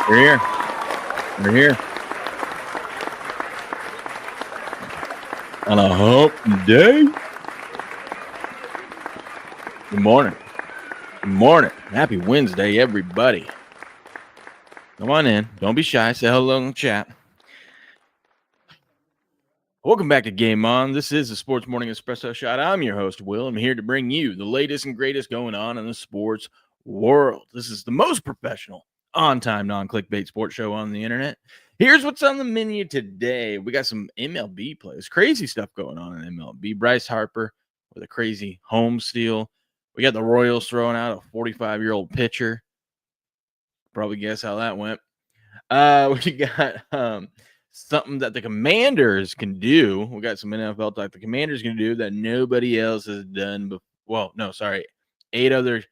We're here. We're here. On a hump day. Good morning. Good morning. Happy Wednesday, everybody. Come on in. Don't be shy. Say hello in the chat. Welcome back to Game On. This is the Sports Morning Espresso Shot. I'm your host, Will. I'm here to bring you the latest and greatest going on in the sports world. This is the most professional, on-time, non-clickbait sports show on the internet. Here's what's on the menu today. We got some MLB plays. Crazy stuff going on in MLB. Bryce Harper with a crazy home steal. We got the Royals throwing out a 45-year-old pitcher. Probably guess how that went. We got something that the Commanders can do. We got some NFL talk the Commanders can do that nobody else has done before. Well, no, sorry. 8 other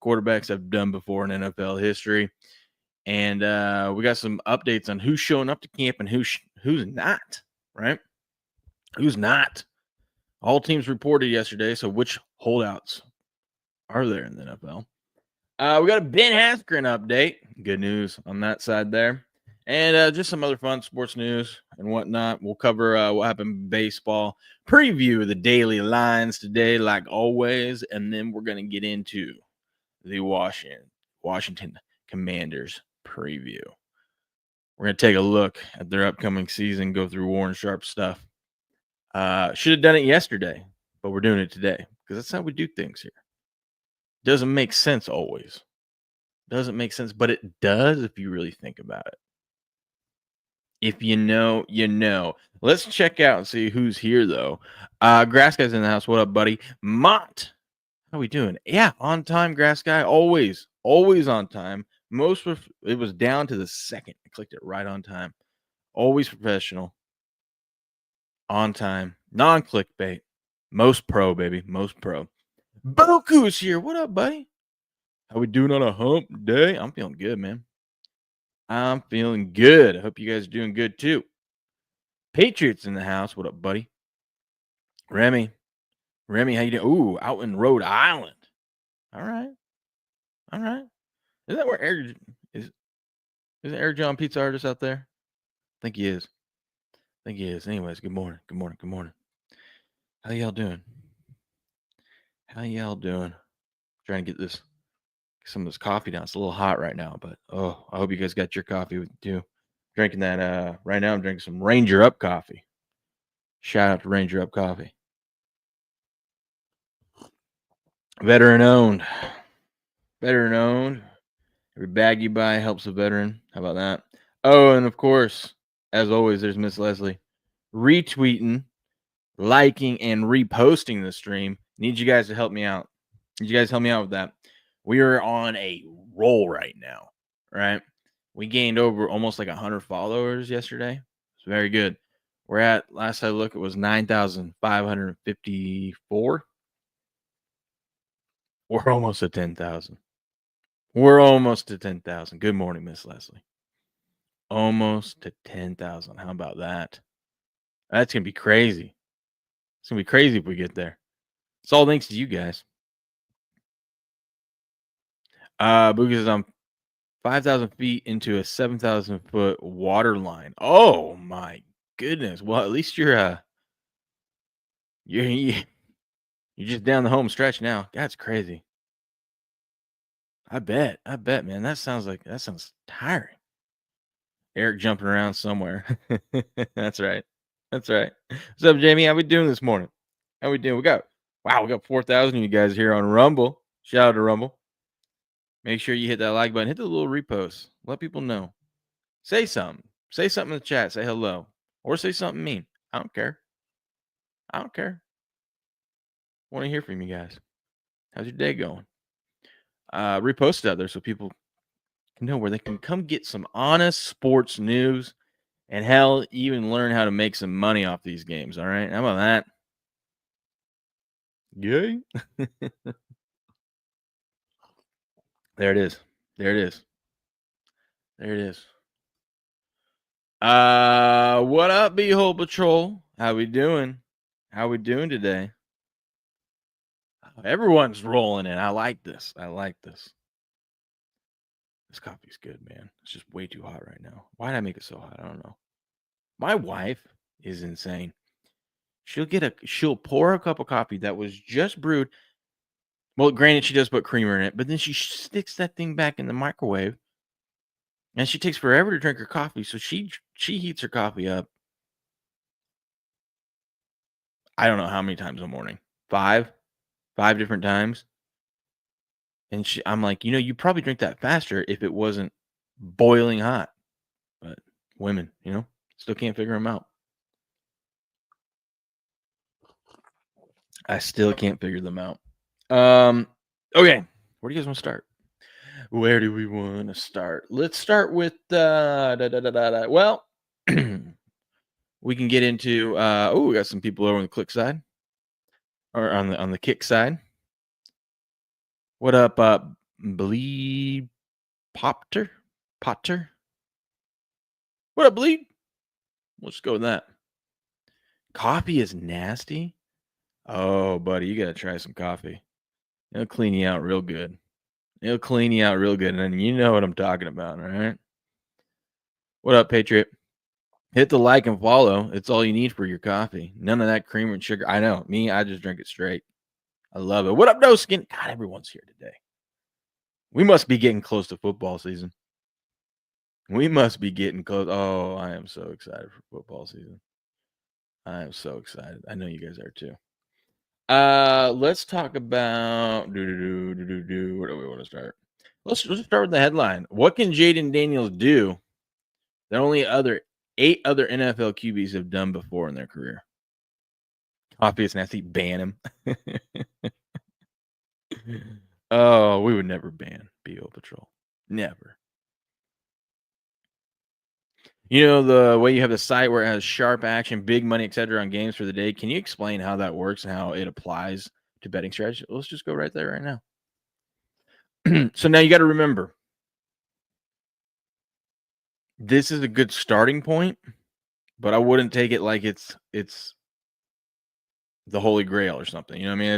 quarterbacks have done before in NFL history. And we got some updates on who's showing up to camp and who's not, right? Who's not. All teams reported yesterday, so which holdouts are there in the NFL? We got a Ben Askren update. Good news on that side there. And just some other fun sports news and whatnot. We'll cover what happened in baseball. Preview the daily lines today, like always. And then we're going to get into the Washington Commanders preview. We're going to take a look at their upcoming season, go through Warren Sharp stuff. Should have done it yesterday, but we're doing it today because that's how we do things here. Doesn't make sense always. Doesn't make sense, but it does if you really think about it. If you know, you know. Let's check out and see who's here, though. Grass Guy's in the house. What up, buddy? Mott, how we doing? Yeah, on time, Grass Guy. Always on time. It was down to the second. I clicked it right on time. Always professional. On time. Non-clickbait. Most pro, baby. Most pro. Boku's here. What up, buddy? How we doing on a hump day? I'm feeling good, man. I'm feeling good. I hope you guys are doing good too. Patriots in the house. What up, buddy? Remy, how you doing? Ooh, out in Rhode Island. All right. Is that where Air is? Is Air John Pizza Artist out there? I think he is. Anyways, good morning. How y'all doing? Trying to get some of this coffee down. It's a little hot right now, but I hope you guys got your coffee with you too. Drinking that right now. I'm drinking some Ranger Up coffee. Shout out to Ranger Up Coffee. Veteran owned. Every bag you buy helps a veteran. How about that? Oh, and of course, as always, there's Miss Leslie retweeting, liking, and reposting the stream. Need you guys to help me out. Need you guys to help me out with that. We are on a roll right now, right? We gained over almost like 100 followers yesterday. It's very good. We're at, last I looked, it was 9,554. We're almost at 10,000. Good morning, Miss Leslie. Almost to 10,000. How about that? That's going to be crazy. It's going to be crazy if we get there. It's all thanks to you guys. Boogie says I'm 5,000 feet into a 7,000 foot water line. Oh my goodness. Well, at least you're just down the home stretch now. That's crazy. I bet, man. That sounds tiring. Eric jumping around somewhere. That's right. What's up, Jamie? How we doing this morning? We got 4,000 of you guys here on Rumble. Shout out to Rumble. Make sure you hit that like button. Hit the little repost. Let people know. Say something. Say something in the chat. Say hello. Or say something mean. I don't care. Want to hear from you guys. How's your day going? Repost it out there so people can know where they can come get some honest sports news and hell, even learn how to make some money off these games. All right. How about that? Yay. There it is. What up, Beehole Patrol? How we doing today? Everyone's rolling in. I like this. This coffee's good, man. It's just way too hot right now. Why did I make it so hot? I don't know. My wife is insane. She'll pour a cup of coffee that was just brewed. Well, granted, she does put creamer in it, but then she sticks that thing back in the microwave, and she takes forever to drink her coffee. So she heats her coffee up. I don't know how many times a morning. Five different times. And I'm like, you probably drink that faster if it wasn't boiling hot. But women, still can't figure them out. I still can't figure them out. Okay. Where do you guys want to start? Where do we want to start? Let's start with well, we can get into we got some people over on the click side or on the kick side. What up, Bleed Potter? What up, Bleed? Let's go with that. Coffee is nasty. Oh, buddy, you gotta try some coffee. It'll clean you out real good. And you know what I'm talking about, all right? What up, Patriot? Hit the like and follow. It's all you need for your coffee. None of that creamer and sugar. I know. Me, I just drink it straight. I love it. What up, No Skin? God, everyone's here today. We must be getting close to football season. We must be getting close. Oh, I am so excited for football season. I am so excited. I know you guys are too. Let's talk about where do we want to start? Let's start with the headline. What can Jayden Daniels do that only 8 other NFL QBs have done before in their career? Obvious nasty, ban him. Oh, we would never ban BO Patrol. Never. The way you have the site where it has sharp action, big money, etc. on games for the day. Can you explain how that works and how it applies to betting strategy? Let's just go right there right now. So now you got to remember, this is a good starting point, but I wouldn't take it like it's the Holy Grail or something. You know what I mean?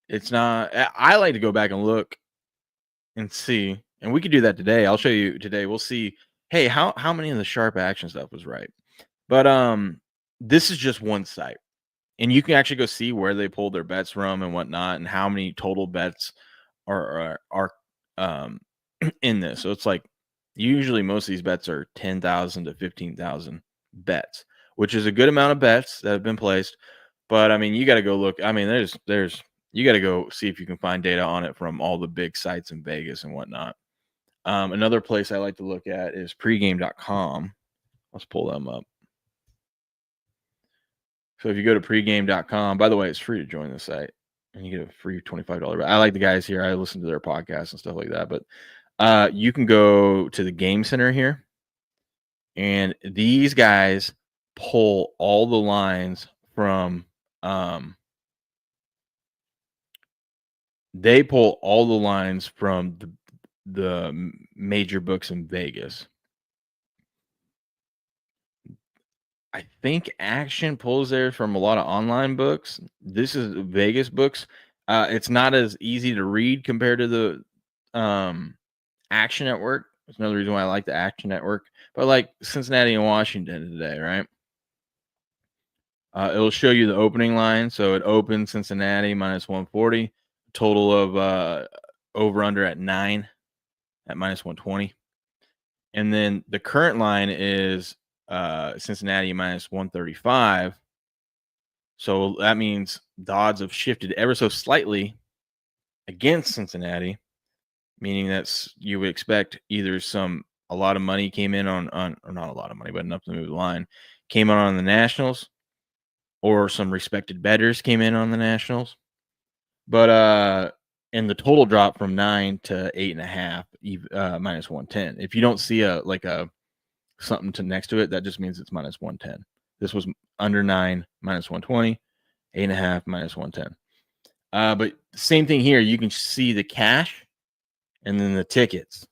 It's not. I like to go back and look and see, and we could do that today. I'll show you today. We'll see. Hey, how many of the sharp action stuff was right? But this is just one site, and you can actually go see where they pulled their bets from and whatnot, and how many total bets are in this. So it's like usually most of these bets are 10,000 to 15,000 bets, which is a good amount of bets that have been placed. But I mean, you got to go look. I mean, there's you got to go see if you can find data on it from all the big sites in Vegas and whatnot. Another place I like to look at is pregame.com. Let's pull them up. So if you go to pregame.com, by the way, it's free to join the site and you get a free $25. I like the guys here. I listen to their podcasts and stuff like that. But you can go to the game center here, and these guys pull all the lines from they pull all the lines from the major books in Vegas. I think Action pulls theirs from a lot of online books. This is Vegas books. It's not as easy to read compared to the Action Network. That's another reason why I like the Action Network. But like Cincinnati and Washington today, right? It'll show you the opening line. So it opens Cincinnati minus 140. Total of over under at 9 at minus 120. And then the current line is Cincinnati minus 135. So that means the odds have shifted ever so slightly against Cincinnati, meaning that you would expect either a lot of money came in on or not a lot of money, but enough to move the line, came on the Nationals, or some respected bettors came in on the Nationals. But and the total dropped from 9 to 8.5, minus 110. If you don't see something to next to it, that just means it's minus 110. This was under 9, minus 120, 8.5, minus 110. But same thing here. You can see the cash and then the tickets,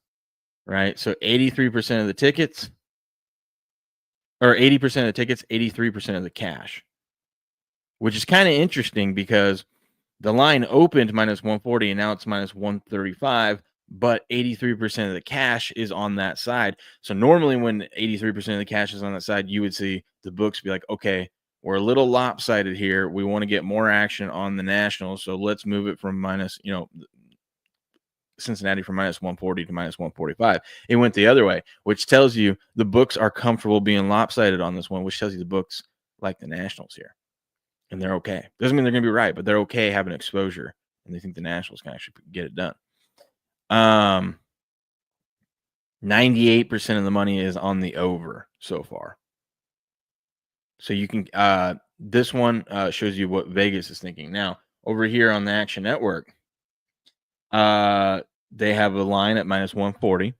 right? So 83% of the tickets, or 80% of the tickets, 83% of the cash, which is kind of interesting because the line opened minus 140 and now it's minus 135, but 83% of the cash is on that side. So normally when 83% of the cash is on that side, you would see the books be like, okay, we're a little lopsided here. We want to get more action on the Nationals. So let's move it from Cincinnati from minus 140 to minus 145. It went the other way, which tells you the books are comfortable being lopsided on this one, which tells you the books like the Nationals here. And they're okay. Doesn't mean they're going to be right, but they're okay having exposure. And they think the Nationals can actually get it done. 98% of the money is on the over so far. So you can this one shows you what Vegas is thinking. Now, over here on the Action Network, they have a line at minus 140.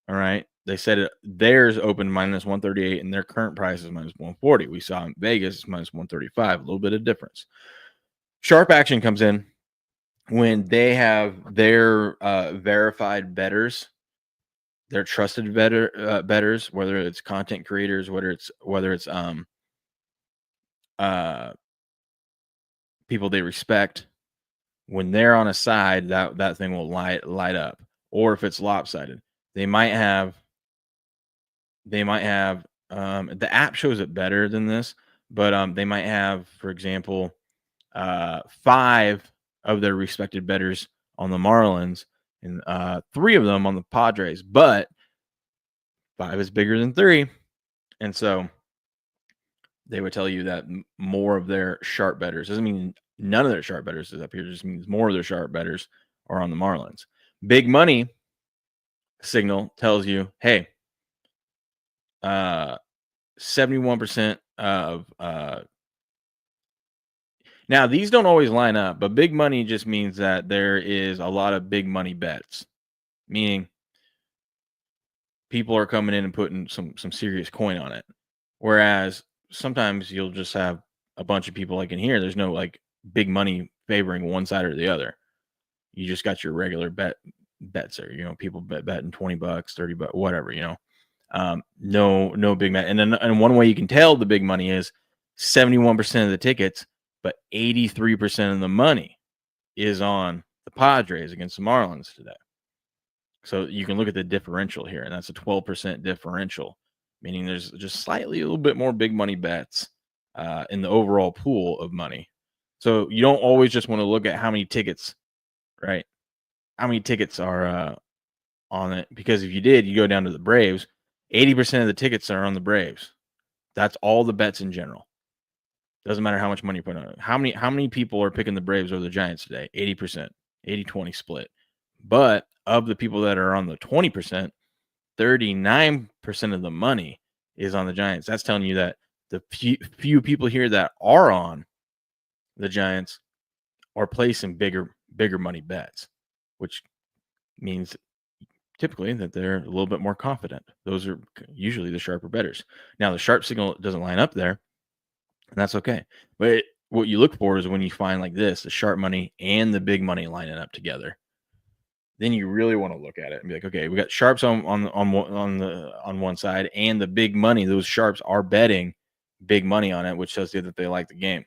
All right. They said theirs opened minus 138 and their current price is minus 140. We saw in Vegas it's minus 135, a little bit of difference. Sharp action comes in when they have their verified bettors, their trusted bettors, whether it's content creators, whether it's people they respect. When they're on a side, that thing will light up. Or if it's lopsided, they might have the app shows it better than this, but they might have, for example, 5 of their respected bettors on the Marlins and 3 of them on the Padres, but 5 is bigger than 3. And so they would tell you that more of their sharp bettors, doesn't mean none of their sharp bettors is up here, just means more of their sharp bettors are on the Marlins. Big money signal tells you, hey, 71% of now these don't always line up, but big money just means that there is a lot of big money bets, meaning people are coming in and putting some serious coin on it. Whereas sometimes you'll just have a bunch of people like in here, there's no like big money favoring one side or the other. You just got your regular bets there, people betting $20, $30, whatever, no big bet. And one way you can tell the big money is 71% of the tickets, but 83% of the money is on the Padres against the Marlins today. So you can look at the differential here, and that's a 12% differential, meaning there's just slightly a little bit more big money bets in the overall pool of money. So you don't always just want to look at how many tickets, right? How many tickets are on it? Because if you did, you go down to the Braves, 80% of the tickets are on the Braves. That's all the bets in general. Doesn't matter how much money you put on it. How many people are picking the Braves over the Giants today? 80%, 80-20 split. But of the people that are on the 20%, 39% of the money is on the Giants. That's telling you that the few people here that are on the Giants are placing bigger money bets, which means typically that they're a little bit more confident. Those are usually the sharper bettors. Now, the sharp signal doesn't line up there, and that's okay. But what you look for is when you find like this, the sharp money and the big money lining up together. Then you really want to look at it and be like, okay, we got sharps on one side and the big money. Those sharps are betting big money on it, which tells you that they like the game.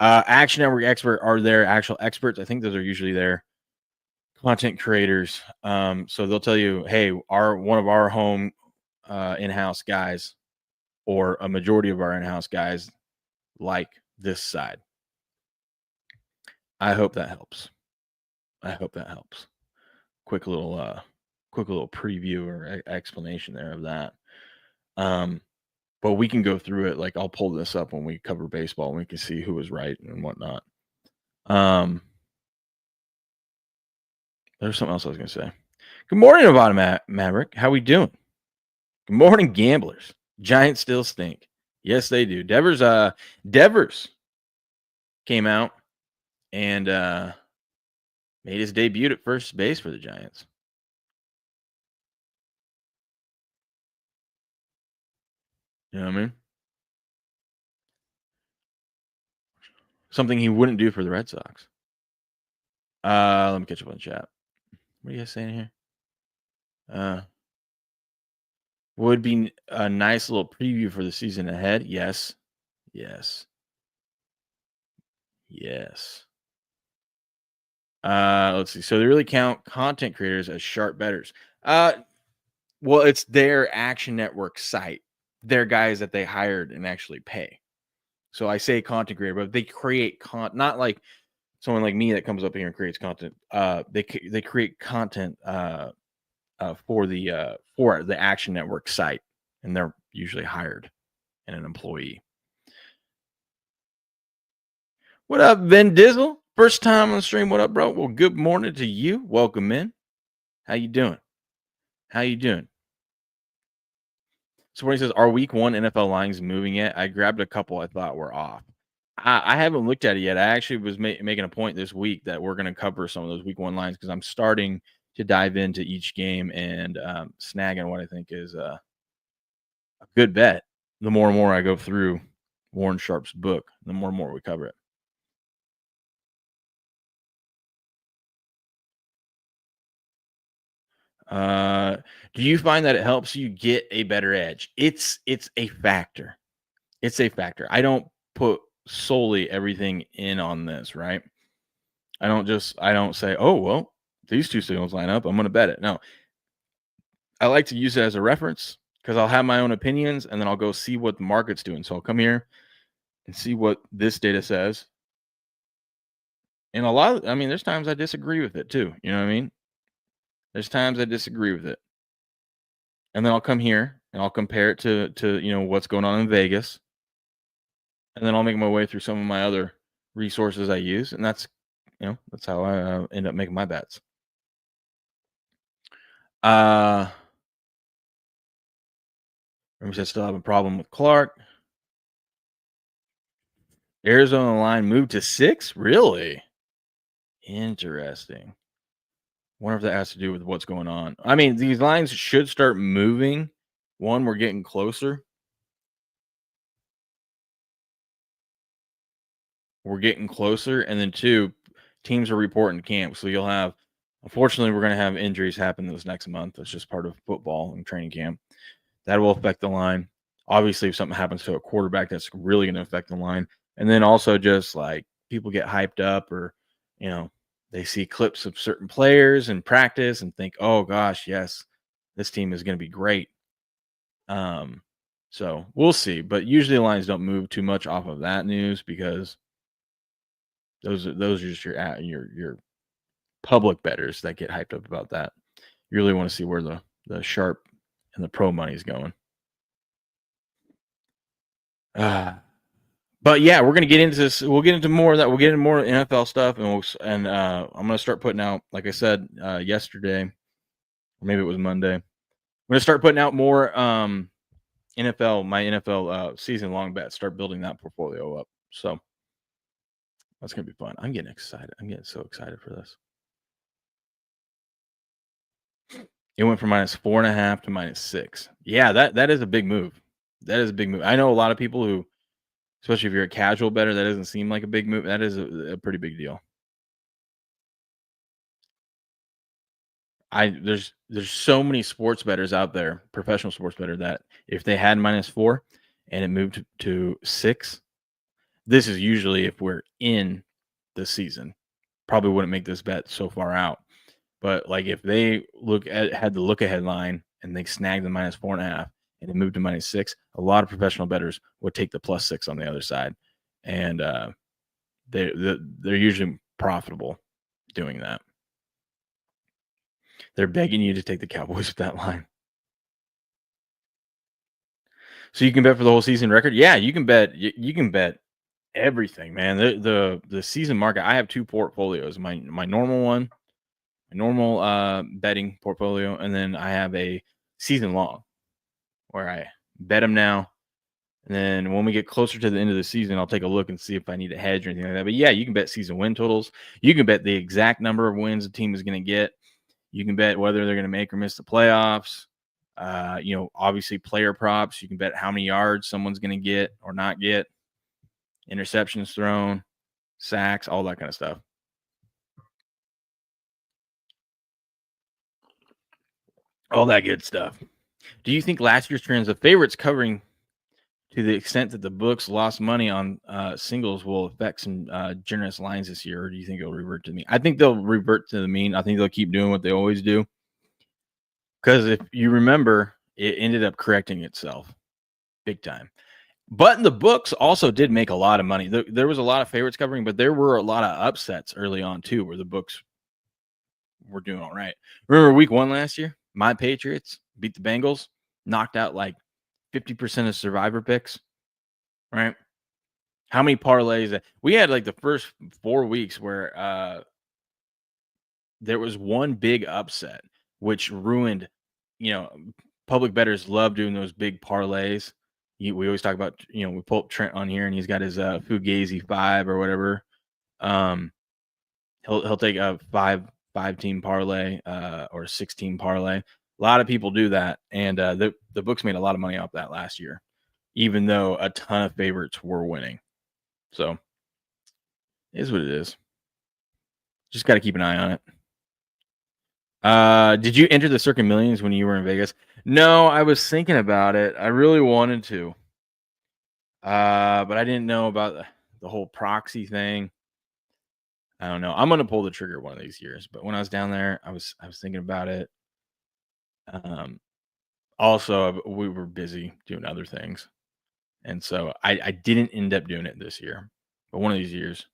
Action Network expert are their actual experts. I think those are usually their content creators. So they'll tell you, hey, one of our home in-house guys or a majority of our in-house guys like this side. I hope that helps. Quick little preview or explanation there of that. But we can go through it. Like I'll pull this up when we cover baseball and we can see who was right and whatnot. There's something else I was going to say. Good morning, Nevada Maverick. How we doing? Good morning, gamblers. Giants still stink. Yes, they do. Devers came out and made his debut at first base for the Giants. You know what I mean? Something he wouldn't do for the Red Sox. Let me catch up on the chat. What are you guys saying here? Would be a nice little preview for the season ahead. Yes. Let's see. So they really count content creators as sharp bettors. Uh, well, it's their Action Network site. They're guys that they hired and actually pay. So I say content creator, but they create not like someone like me that comes up here and creates content. They create content for the Action Network site, and they're usually hired and an employee. What up, Vin Dizzle? First time on the stream. What up, bro? Well, good morning to you. Welcome in. How you doing? How you doing? So when he says, "Are Week 1 NFL lines moving yet?" I grabbed a couple I thought were off. I haven't looked at it yet. I actually was making a point this week that we're going to cover some of those Week 1 lines because I'm starting to dive into each game and snagging what I think is a good bet. The more and more I go through Warren Sharp's book, the more and more we cover it. Do you find that it helps you get a better edge? It's a factor. It's a factor. I don't put solely everything in on this, right? I don't say, "Oh, well, these 2 signals line up. I'm gonna bet it." No. I like to use it as a reference because I'll have my own opinions and then I'll go see what the market's doing. So I'll come here and see what this data says. And I mean, there's times I disagree with it too. You know what I mean? There's times I disagree with it. And then I'll come here and I'll compare it to what's going on in Vegas. And then I'll make my way through some of my other resources I use. And that's how I end up making my bets. Uh, Remember, I still have a problem with Clark. Arizona line moved to 6? Really? Interesting. Wonder if that has to do with what's going on. I mean, these lines should start moving. One, we're getting closer. We're getting closer. And then two, teams are reporting camp. So unfortunately, we're going to have injuries happen this next month. That's just part of football and training camp. That will affect the line. Obviously, if something happens to a quarterback, that's really going to affect the line. And then also just like people get hyped up or, you know, they see clips of certain players in practice and think, oh gosh, yes, this team is going to be great. So we'll see. But usually the lines don't move too much off of that news because those are just your public bettors that get hyped up about that. You really want to see where the sharp and the pro money is going. But yeah, we're gonna get into this. We'll get into more of that. We'll get into more NFL stuff, I'm gonna start putting out, like I said yesterday, or maybe it was Monday. I'm gonna start putting out more my NFL season long bets. Start building that portfolio up. So that's gonna be fun. I'm getting excited. I'm getting so excited for this. It went from -4.5 to -6. Yeah, that is a big move. That is a big move. I know a lot of people who, especially if you're a casual bettor, that doesn't seem like a big move. That is a pretty big deal. There's so many sports bettors out there, professional sports bettor, that if they had -4 and it moved to 6, this is usually if we're in the season. Probably wouldn't make this bet so far out. But like if they had the look ahead line and they snagged the -4.5 and it moved to -6, a lot of professional bettors would take the +6 on the other side. And they're usually profitable doing that. They're begging you to take the Cowboys with that line. So you can bet for the whole season record? Yeah, you can bet you can bet everything, man. The season market, I have 2 portfolios. My normal one, my normal betting portfolio, and then I have a season long where I bet them now. And then when we get closer to the end of the season, I'll take a look and see if I need a hedge or anything like that. But yeah, you can bet season win totals. You can bet the exact number of wins the team is going to get. You can bet whether they're going to make or miss the playoffs. Obviously player props. You can bet how many yards someone's going to get or not get, interceptions thrown, sacks, all that kind of stuff. All that good stuff. Do you think last year's trends of favorites covering to the extent that the books lost money on singles will affect some generous lines this year, or do you think it'll revert to the mean? I think they'll revert to the mean. I think they'll keep doing what they always do. Because if you remember, it ended up correcting itself big time. But the books also did make a lot of money. There was a lot of favorites covering, but there were a lot of upsets early on too, where the books were doing all right. Remember week 1 last year? My Patriots beat the Bengals, knocked out like 50% of survivor picks, right? How many parlays we had like the first 4 weeks where there was one big upset which ruined, you know, public bettors love doing those big parlays. We always talk about, we pull up Trent on here and he's got his Fugazi 5 or whatever. He'll take a five team parlay or a 6-team parlay. A lot of people do that, and the books made a lot of money off that last year, even though a ton of favorites were winning. So it is what it is. Just got to keep an eye on it. Did you enter the Circuit Millions when you were in Vegas? No, I was thinking about it. I really wanted to, but I didn't know about the whole proxy thing. I don't know. I'm gonna pull the trigger one of these years. But when I was down there, I was thinking about it. Also, we were busy doing other things, and so I didn't end up doing it this year. But one of these years,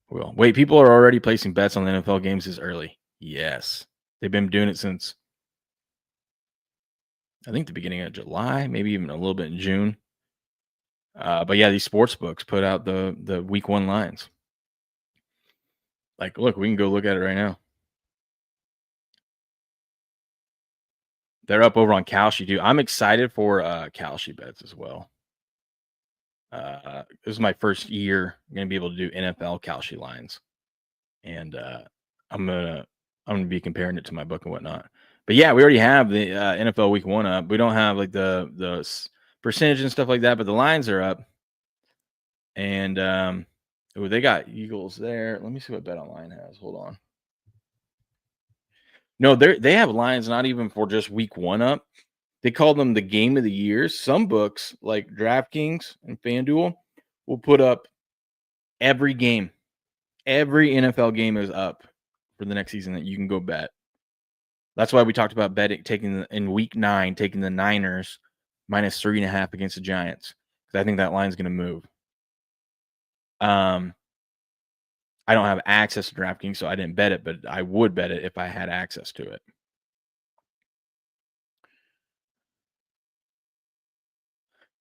will. Wait, people are already placing bets on the NFL games this early. Yes, they've been doing it since I think the beginning of July, maybe even a little bit in June. But yeah, these sports books put out the week 1 lines. Like, look, we can go look at it right now. They're up over on Kalshi too. I'm excited for Kalshi bets as well. This is my first year I'm gonna be able to do NFL Kalshi lines, and I'm gonna be comparing it to my book and whatnot. But yeah, we already have the NFL Week 1 up. We don't have like the percentage and stuff like that, but the lines are up. And they got Eagles there. Let me see what Bet Online has. Hold on. No, they have lines not even for just week 1 up. They call them the game of the years. Some books like DraftKings and FanDuel will put up every game. Every NFL game is up for the next season that you can go bet. That's why we talked about betting in week 9, taking the Niners minus 3.5 against the Giants. Because I think that line's going to move. I don't have access to DraftKings, so I didn't bet it, but I would bet it if I had access to it.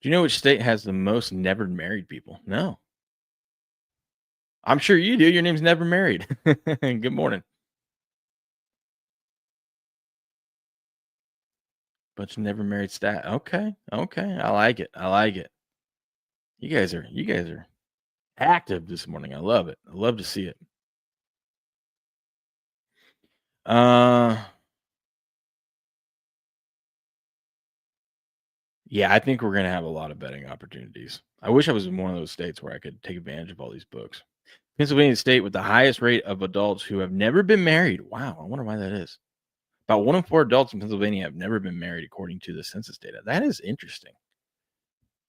Do you know which state has the most never married people? No. I'm sure you do. Your name's Never Married. Good morning. Bunch of never married stat. Okay. I like it. You guys are active this morning. I love it. I love to see it. Yeah, I think we're gonna have a lot of betting opportunities. I wish I was in one of those states where I could take advantage of all these books. Pennsylvania state with the highest rate of adults who have never been married. Wow, I wonder why that is. About 1 in 4 adults in Pennsylvania have never been married, according to the census data. That is interesting.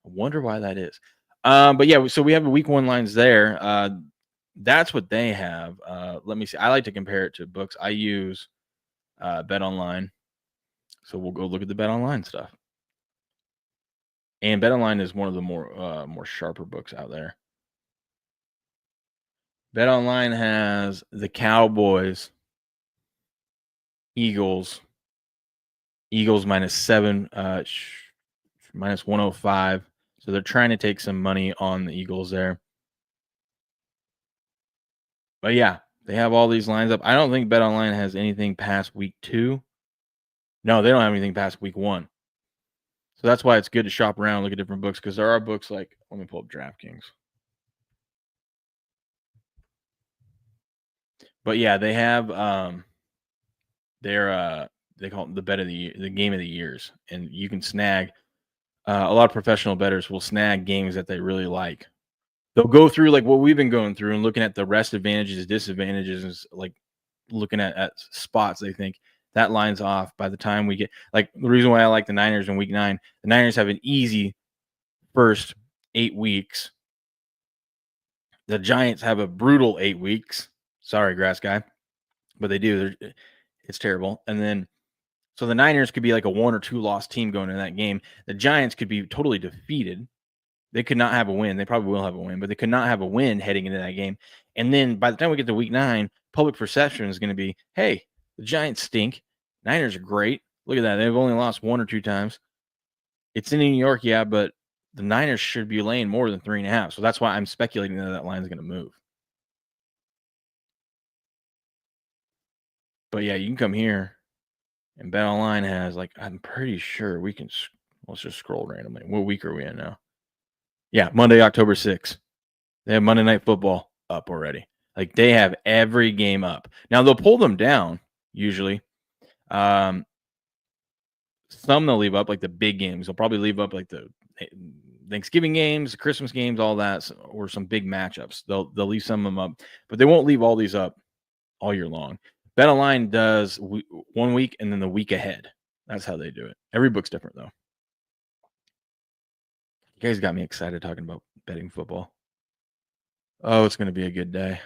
I wonder why that is. But yeah, so we have the week 1 lines there. That's what they have. Let me see. I like to compare it to books. I use Bet Online. So we'll go look at the Bet Online stuff. And Bet Online is one of the more sharper books out there. Bet Online has the Cowboys, Eagles -7, minus 105. So they're trying to take some money on the Eagles there. But yeah, they have all these lines up. I don't think Bet Online has anything past week 2. No, they don't have anything past week 1. So that's why it's good to shop around, look at different books, because there are books like, let me pull up DraftKings. But yeah, they have they call it the bet of the game of the years, and you can snag a lot of professional bettors will snag games that they really like. They'll go through like what we've been going through and looking at the rest advantages, disadvantages, like looking at spots they think that line's off by the time we get like the reason why I like the Niners in week 9. The Niners have an easy first 8 weeks. The Giants have a brutal 8 weeks. Sorry, grass guy, but they do. It's terrible. And then so the Niners could be like a 1 or 2 loss team going into that game. The Giants could be totally defeated. They could not have a win. They probably will have a win, but they could not have a win heading into that game. And then by the time we get to week 9, public perception is going to be, hey, the Giants stink. Niners are great. Look at that. They've only lost 1 or 2 times. It's in New York, yeah, but the Niners should be laying more than 3.5. So that's why I'm speculating that line is going to move. But yeah, you can come here and Bet Online has like I'm pretty sure we can. Let's just scroll randomly. What week are we in now? Yeah, Monday, October 6th. They have Monday Night Football up already. Like they have every game up. Now they'll pull them down usually. Some they'll leave up like the big games. They'll probably leave up like the Thanksgiving games, Christmas games, all that, or some big matchups. They'll leave some of them up, but they won't leave all these up all year long. BetOnline does 1 week and then the week ahead. That's how they do it. Every book's different though. You guys got me excited talking about betting football. Oh, it's going to be a good day.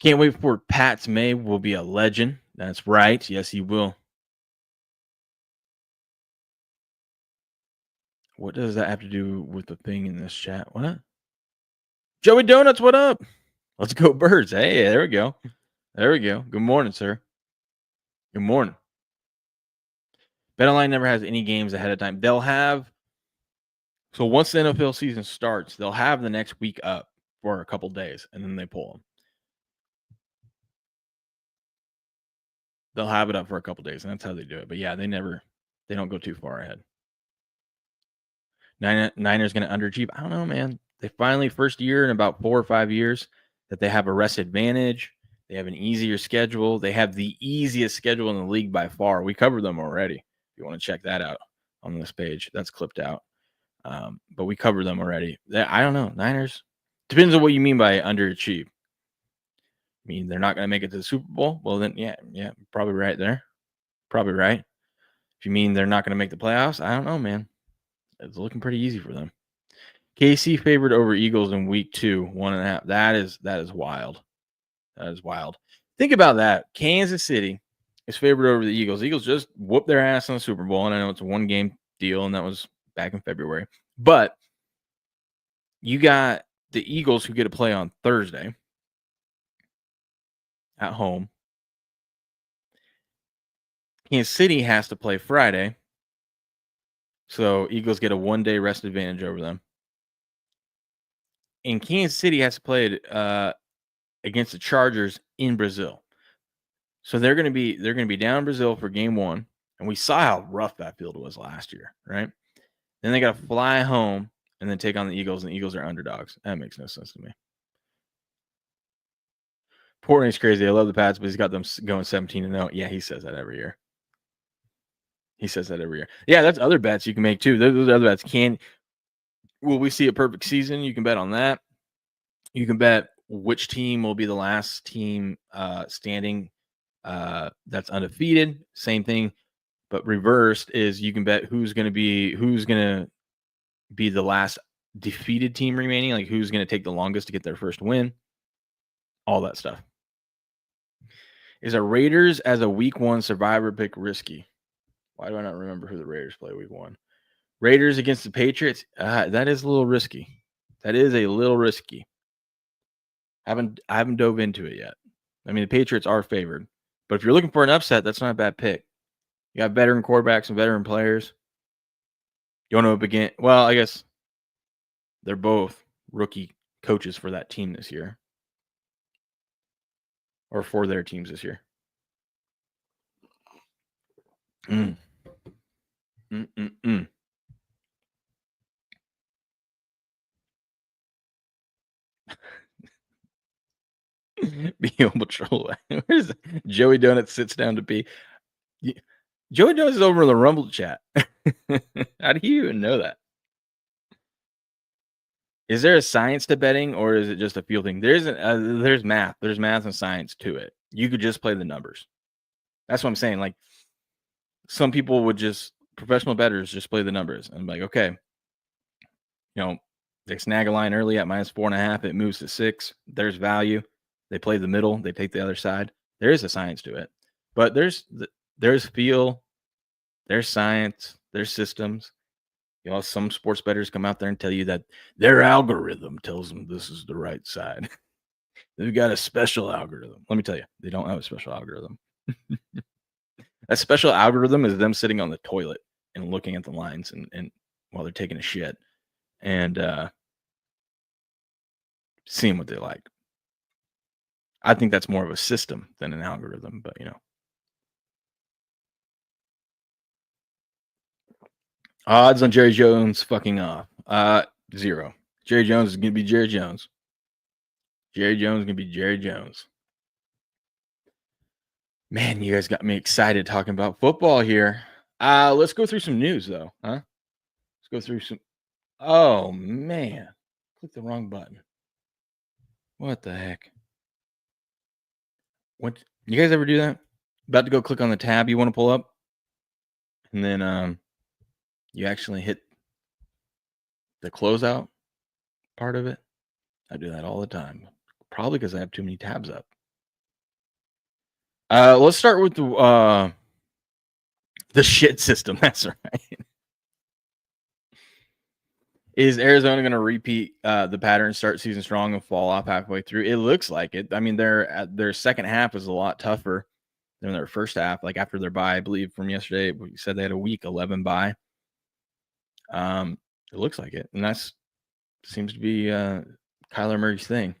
Can't wait for Pat's May will be a legend. That's right. Yes, he will. What does that have to do with the thing in this chat? What? Joey Donuts, what up? Let's go Birds. Hey, there we go. There we go. Good morning, sir. Good morning. BetOnline never has any games ahead of time. They'll have so once the NFL season starts, they'll have the next week up for a couple days, and then they pull them. They'll have it up for a couple days, and that's how they do it. But yeah, they don't go too far ahead. Niners going to underachieve. I don't know, man. They finally first year in about 4 or 5 years that they have a rest advantage. They have an easier schedule. They have the easiest schedule in the league by far. We covered them already. If you want to check that out on this page, that's clipped out. But we covered them already. I don't know. Niners depends on what you mean by underachieve. I mean, they're not going to make it to the Super Bowl. Well, then, yeah, probably right there. Probably right. If you mean they're not going to make the playoffs, I don't know, man. It's looking pretty easy for them. KC favored over Eagles in week 2, 1.5. That is wild. That is wild. Think about that. Kansas City is favored over the Eagles. The Eagles just whooped their ass in the Super Bowl, and I know it's a 1-game deal, and that was back in February. But you got the Eagles who get to play on Thursday at home. Kansas City has to play Friday. So Eagles get a 1-day rest advantage over them. And Kansas City has to play against the Chargers in Brazil. So they're going to be down in Brazil for game 1, and we saw how rough that field was last year, right? Then they got to fly home and then take on the Eagles, and the Eagles are underdogs. That makes no sense to me. Portnoy's crazy. I love the Pats, but he's got them going 17-0. Yeah, he says that every year. Yeah, that's other bets you can make too. Those other bets. Will we see a perfect season? You can bet on that. You can bet which team will be the last team standing that's undefeated. Same thing, but reversed is you can bet who's going to be the last defeated team remaining, like who's going to take the longest to get their first win. All that stuff. Is a Raiders as a week 1 survivor pick risky? Why do I not remember who the Raiders play week 1? Raiders against the Patriots. That is a little risky. That is a little risky. I haven't dove into it yet. I mean, the Patriots are favored, but if you're looking for an upset, that's not a bad pick. You got veteran quarterbacks and veteran players. You want to begin? Well, I guess they're both rookie coaches for that team this year, or for their teams this year. Be able to Where's Joey Donut sits down to pee? Joey Donut is over in the Rumble chat. How do you even know that? Is there a science to betting, or is it just a feel thing? There's math. There's math and science to it. You could just play the numbers. That's what I'm saying. Like, some people would just, professional bettors just play the numbers. And I'm like, okay, they snag a line early at -4.5. It moves to 6. There's value. They play the middle. They take the other side. There is a science to it, but there's feel, there's science, there's systems. Some sports bettors come out there and tell you that their algorithm tells them this is the right side. They've got a special algorithm. Let me tell you, they don't have a special algorithm. A special algorithm is them sitting on the toilet and looking at the lines and while they're taking a shit and seeing what they like. I think that's more of a system than an algorithm, but odds on Jerry Jones fucking off. 0. Jerry Jones is gonna be Jerry Jones. Jerry Jones is gonna be Jerry Jones. Man, you guys got me excited talking about football here. Let's go through some news though, huh? Let's go through some. Oh man, click the wrong button. What the heck? What? You guys ever do that? About to go click on the tab you want to pull up, and then you actually hit the closeout part of it. I do that all the time. Probably because I have too many tabs up. Let's start with the shit system. That's right. Is Arizona going to repeat the pattern, start season strong and fall off halfway through? It looks like it. I mean, their second half is a lot tougher than their first half. Like after their bye, I believe from yesterday, we said they had a week 11 bye. It looks like it, and that's seems to be Kyler Murray's thing.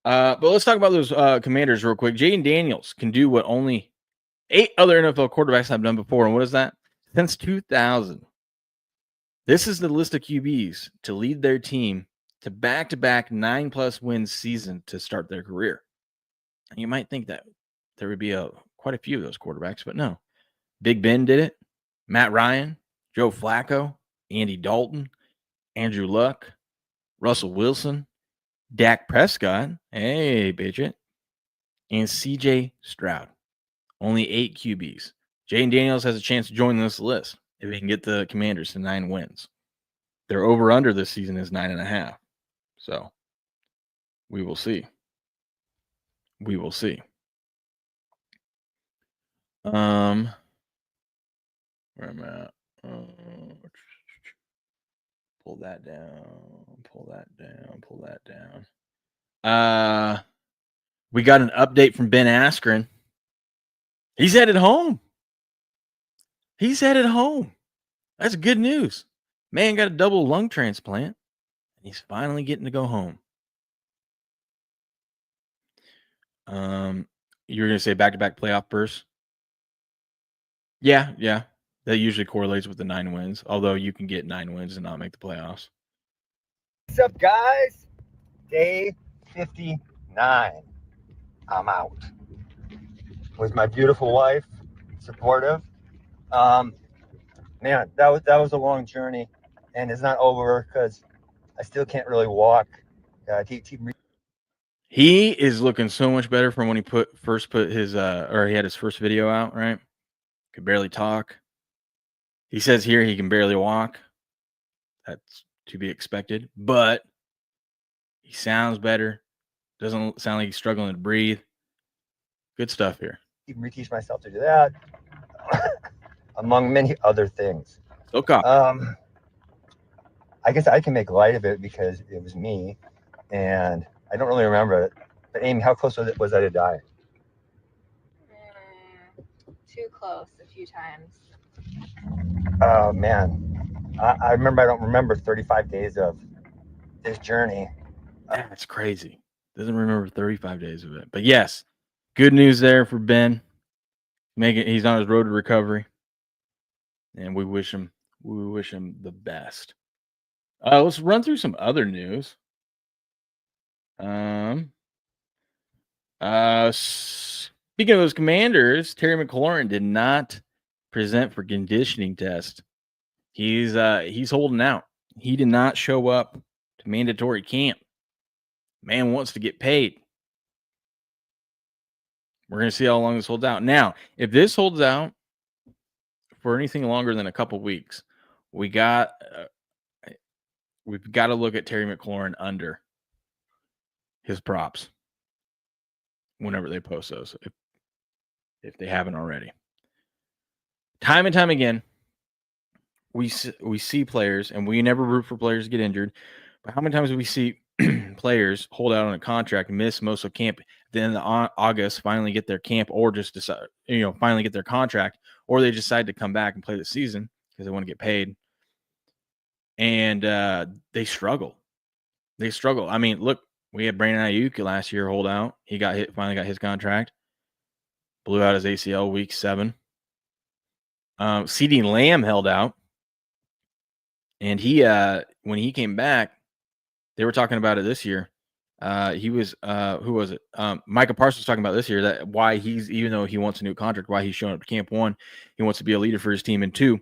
But let's talk about those Commanders real quick. Jayden Daniels can do what only 8 other NFL quarterbacks have done before, and what is that? Since 2000. This is the list of QBs to lead their team to back-to-back 9+ wins season to start their career. And you might think that there would be quite a few of those quarterbacks, but no. Big Ben did it. Matt Ryan, Joe Flacco, Andy Dalton, Andrew Luck, Russell Wilson, Dak Prescott, hey, Patriot, and CJ Stroud. Only 8 QBs. Jayden Daniels has a chance to join this list if he can get the Commanders to 9 wins. Their over-under this season is 9.5. So we will see. We will see. Where am I at? Pull that down. Pull that down. Pull that down. We got an update from Ben Askren. He's headed home. He's headed home. That's good news. Man got a double lung transplant, and he's finally getting to go home. You were going to say back-to-back playoff bursts? Yeah. That usually correlates with the 9 wins, although you can get 9 wins and not make the playoffs. What's up, guys? Day 59. I'm out. With my beautiful wife, supportive. Man, that was a long journey, and it's not over because I still can't really walk. He is looking so much better from when he first put his he had his first video out, right? Could barely talk. He says here he can barely walk. That's to be expected, but he sounds better. Doesn't sound like he's struggling to breathe. Good stuff here. Reteach myself to do that, among many other things. Okay. I guess I can make light of it because it was me, and I don't really remember it. But Amy, how close was I to die? Too close a few times. Oh man, I remember. I don't remember 35 days of this journey. That's crazy. Doesn't remember 35 days of it. But yes, good news there for Ben. He's on his road to recovery, and we wish him the best. Let's run through some other news. Speaking of those Commanders, Terry McLaurin did not present for conditioning test. He's holding out. He did not show up to mandatory camp. Man wants to get paid. We're going to see how long this holds out. Now, if this holds out for anything longer than a couple weeks, we've got to look at Terry McLaurin under his props whenever they post those, if they haven't already. Time and time again, we see players, and we never root for players to get injured, but how many times do we see players hold out on a contract, miss most of camp, then in August finally get their camp, or just decide, finally get their contract, or they decide to come back and play the season because they want to get paid, and they struggle. I mean, look, we had Brandon Ayuk last year hold out. He finally got his contract. Blew out his ACL week 7. CeeDee Lamb held out. And he, when he came back, they were talking about it this year. He was, who was it? Micah Parsons was talking about this year that why even though he wants a new contract, why he's showing up to camp. 1, he wants to be a leader for his team. And 2,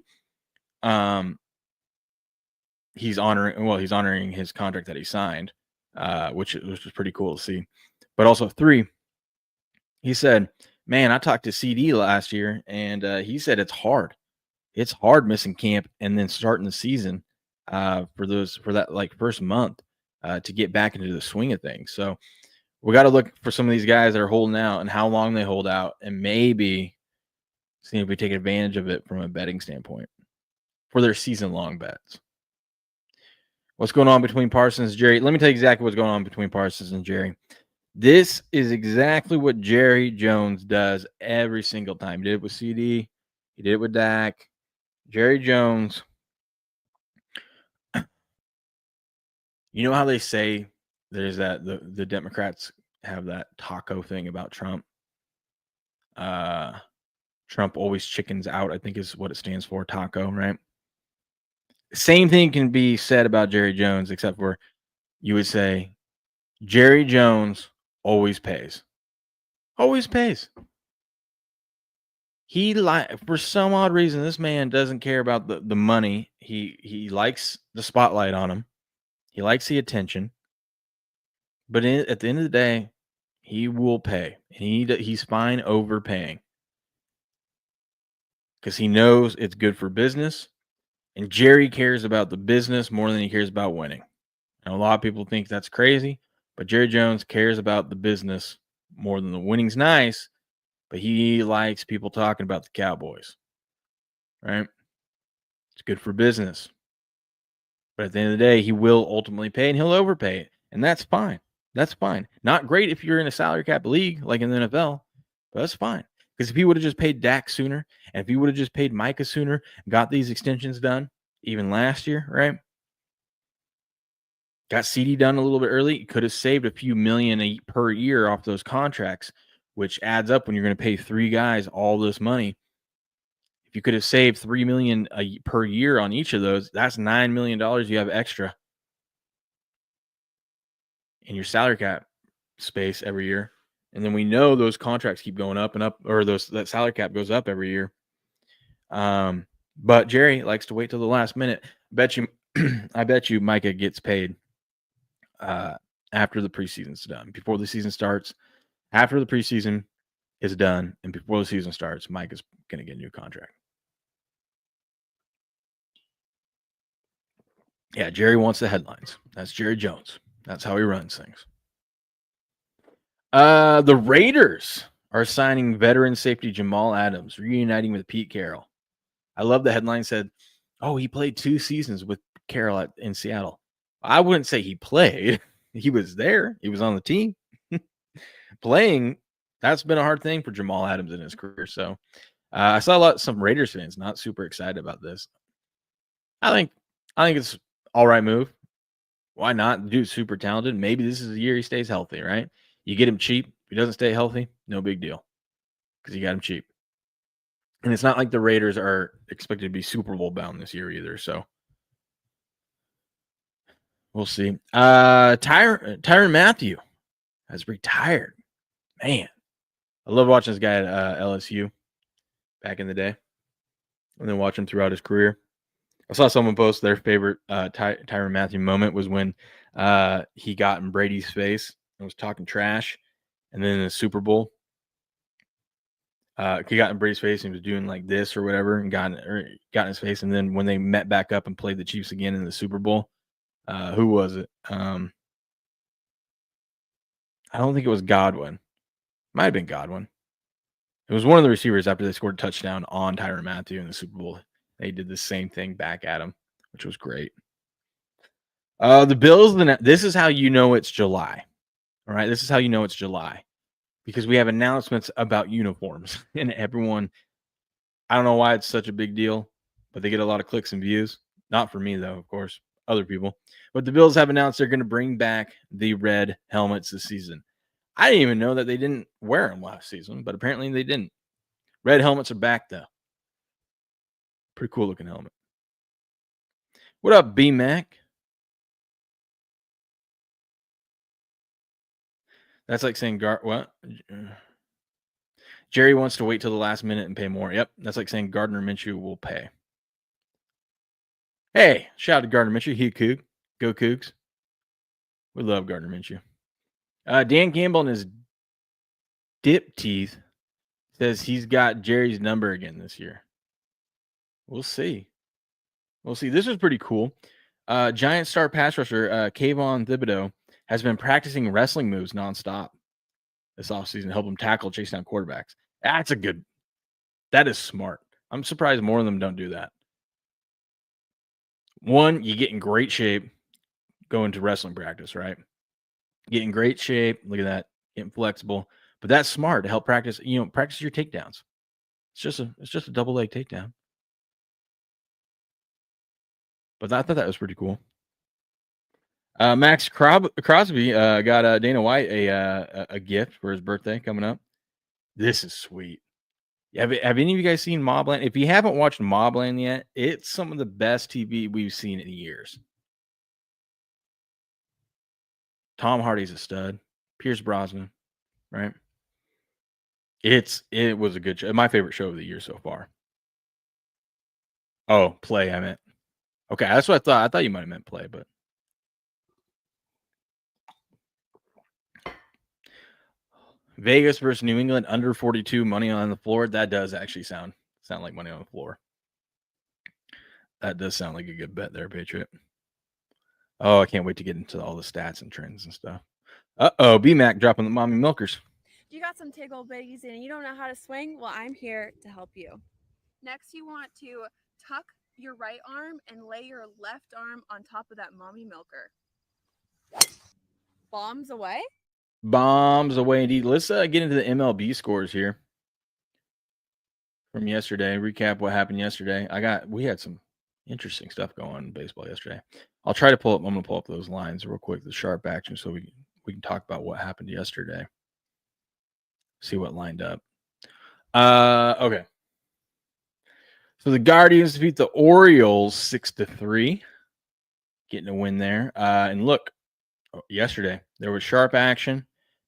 he's honoring his contract that he signed, which was pretty cool to see. But also 3, he said, man, I talked to CD last year, and he said it's hard. It's hard missing camp and then starting the season for that like first month to get back into the swing of things. So we got to look for some of these guys that are holding out and how long they hold out, and maybe see if we take advantage of it from a betting standpoint for their season-long bets. What's going on between Parsons and Jerry? Let me tell you exactly what's going on between Parsons and Jerry. This is exactly what Jerry Jones does every single time. He did it with CD. He did it with Dak. Jerry Jones. You know how they say there's that the Democrats have that taco thing about Trump? Trump always chickens out, I think is what it stands for, taco, right? Same thing can be said about Jerry Jones, except for you would say Jerry Jones always pays. Always pays. For some odd reason, this man doesn't care about the money. He likes the spotlight on him. He likes the attention. But at the end of the day, he will pay. He's fine overpaying because he knows it's good for business. And Jerry cares about the business more than he cares about winning. And a lot of people think that's crazy, but Jerry Jones cares about the business more than the winning's nice, but he likes people talking about the Cowboys, right? It's good for business. But at the end of the day, he will ultimately pay, and he'll overpay it, and that's fine. That's fine. Not great if you're in a salary cap league like in the NFL, but that's fine. Because if he would have just paid Dak sooner, and if he would have just paid Micah sooner, got these extensions done, even last year, right? Got CD done a little bit early, could have saved a few million per year off those contracts, which adds up when you're going to pay 3 guys all this money. If you could have saved $3 million per year on each of those, that's $9 million you have extra in your salary cap space every year. And then we know those contracts keep going up and up, or that salary cap goes up every year. But Jerry likes to wait till the last minute. I bet you Micah gets paid after the preseason's done. Before the season starts, after the preseason is done, and before the season starts, Micah's going to get a new contract. Yeah, Jerry wants the headlines. That's Jerry Jones. That's how he runs things. The Raiders are signing veteran safety Jamal Adams, reuniting with Pete Carroll. I love the headline said, oh, he played 2 seasons with Carroll in Seattle. I wouldn't say he played. He was there. He was on the team. Playing, that's been a hard thing for Jamal Adams in his career. So I saw some Raiders fans not super excited about this. I think it's all right move. Why not? The dude's super talented. Maybe this is the year he stays healthy, right? You get him cheap. If he doesn't stay healthy, no big deal because you got him cheap. And it's not like the Raiders are expected to be Super Bowl bound this year either. So we'll see. Tyrann Mathieu has retired. Man, I love watching this guy at LSU back in the day, and then watch him throughout his career. I saw someone post their favorite Tyrann Mathieu moment was when he got in Brady's face and was talking trash, and then in the Super Bowl, He got in Brady's face and was doing like this or whatever, and got in his face. And then when they met back up and played the Chiefs again in the Super Bowl, who was it? I don't think it was Godwin. Might have been Godwin. It was one of the receivers after they scored a touchdown on Tyrann Mathieu in the Super Bowl. They did the same thing back at him, which was great. The Bills, this is how you know it's July. All right, this is how you know it's July. Because we have announcements about uniforms. And everyone, I don't know why it's such a big deal, but they get a lot of clicks and views. Not for me, though, of course. Other people. But the Bills have announced they're going to bring back the red helmets this season. I didn't even know that they didn't wear them last season, but apparently they didn't. Red helmets are back, though. Pretty cool looking helmet. What up, B-Mac? That's like saying, what? Jerry wants to wait till the last minute and pay more. Yep, that's like saying Gardner Minshew will pay. Hey, shout out to Gardner Minshew. He Coug. Go Cougs. We love Gardner Minshew. Dan Campbell in his dip teeth says he's got Jerry's number again this year. We'll see. We'll see. This was pretty cool. Giant star pass rusher Kayvon Thibodeau has been practicing wrestling moves nonstop this offseason to help him tackle, chase down quarterbacks. That is smart. I'm surprised more of them don't do that. One, you get in great shape going to wrestling practice, right? Get in great shape. Look at that. Getting flexible. But that's smart to help practice your takedowns. It's just a double leg takedown. But I thought that was pretty cool. Max Crosby got Dana White a gift for his birthday coming up. This is sweet. Have any of you guys seen Mobland? If you haven't watched Mobland yet, it's some of the best TV we've seen in years. Tom Hardy's a stud. Pierce Brosnan, right? It was a good show. My favorite show of the year so far. Oh, play, I meant. Okay, that's what I thought. I thought you might have meant play, but Vegas versus New England under 42 money on the floor. That does actually sound like money on the floor. That does sound like a good bet there, Patriot. Oh, I can't wait to get into all the stats and trends and stuff. B-Mac dropping the mommy milkers. You got some tickle bitties and you don't know how to swing? Well, I'm here to help you. Next, you want to tuck your right arm and lay your left arm on top of that mommy milker. Bombs away? Bombs away indeed. Let's get into the MLB scores here from yesterday. Recap what happened yesterday. We had some interesting stuff going on in baseball yesterday. I'll try to pull up. I'm going to pull up those lines real quick, the sharp action, so we can talk about what happened yesterday. See what lined up. Okay. So the Guardians defeat the Orioles 6-3, getting a win there. And look, yesterday there was sharp action,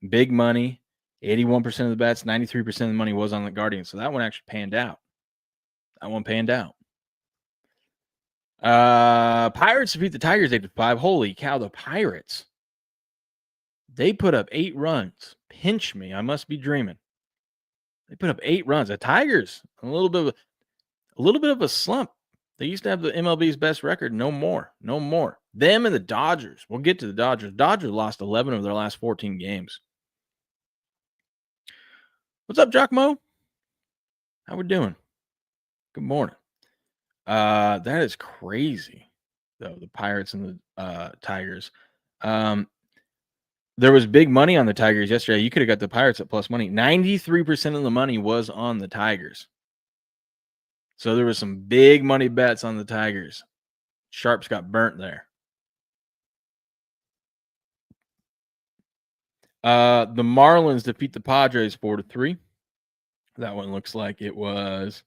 big money, 81% of the bets, 93% of the money was on the Guardians. So that one actually panned out. Pirates defeat the Tigers 8-5. Holy cow, the Pirates. They put up 8 runs. Pinch me. I must be dreaming. They put up 8 runs. The Tigers, a little bit of a slump. They used to have the MLB's best record. No more. Them and the Dodgers. We'll get to the Dodgers. Dodgers lost 11 of their last 14 games. What's up, Jock Mo? How we doing? Good morning. That is crazy, though, the Pirates and the Tigers. There was big money on the Tigers yesterday. You could have got the Pirates at plus money. 93% of the money was on the Tigers. So there was some big money bets on the Tigers. Sharps got burnt there. The Marlins defeat the Padres 4-3. That one looks like there was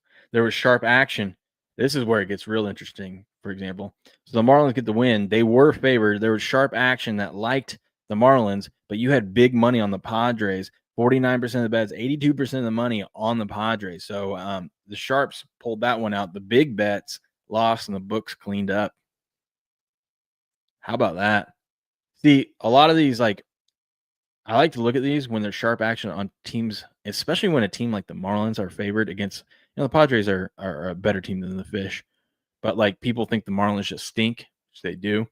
sharp action. This is where it gets real interesting, for example. So the Marlins get the win. They were favored. There was sharp action that liked the Marlins, but you had big money on the Padres. 49% of the bets, 82% of the money on the Padres. So the Sharps pulled that one out. The big bets lost and the books cleaned up. How about that? See, a lot of these, like, I like to look at these when there's sharp action on teams, especially when a team like the Marlins are favored against, the Padres are a better team than the Fish. But like people think the Marlins just stink, which they do.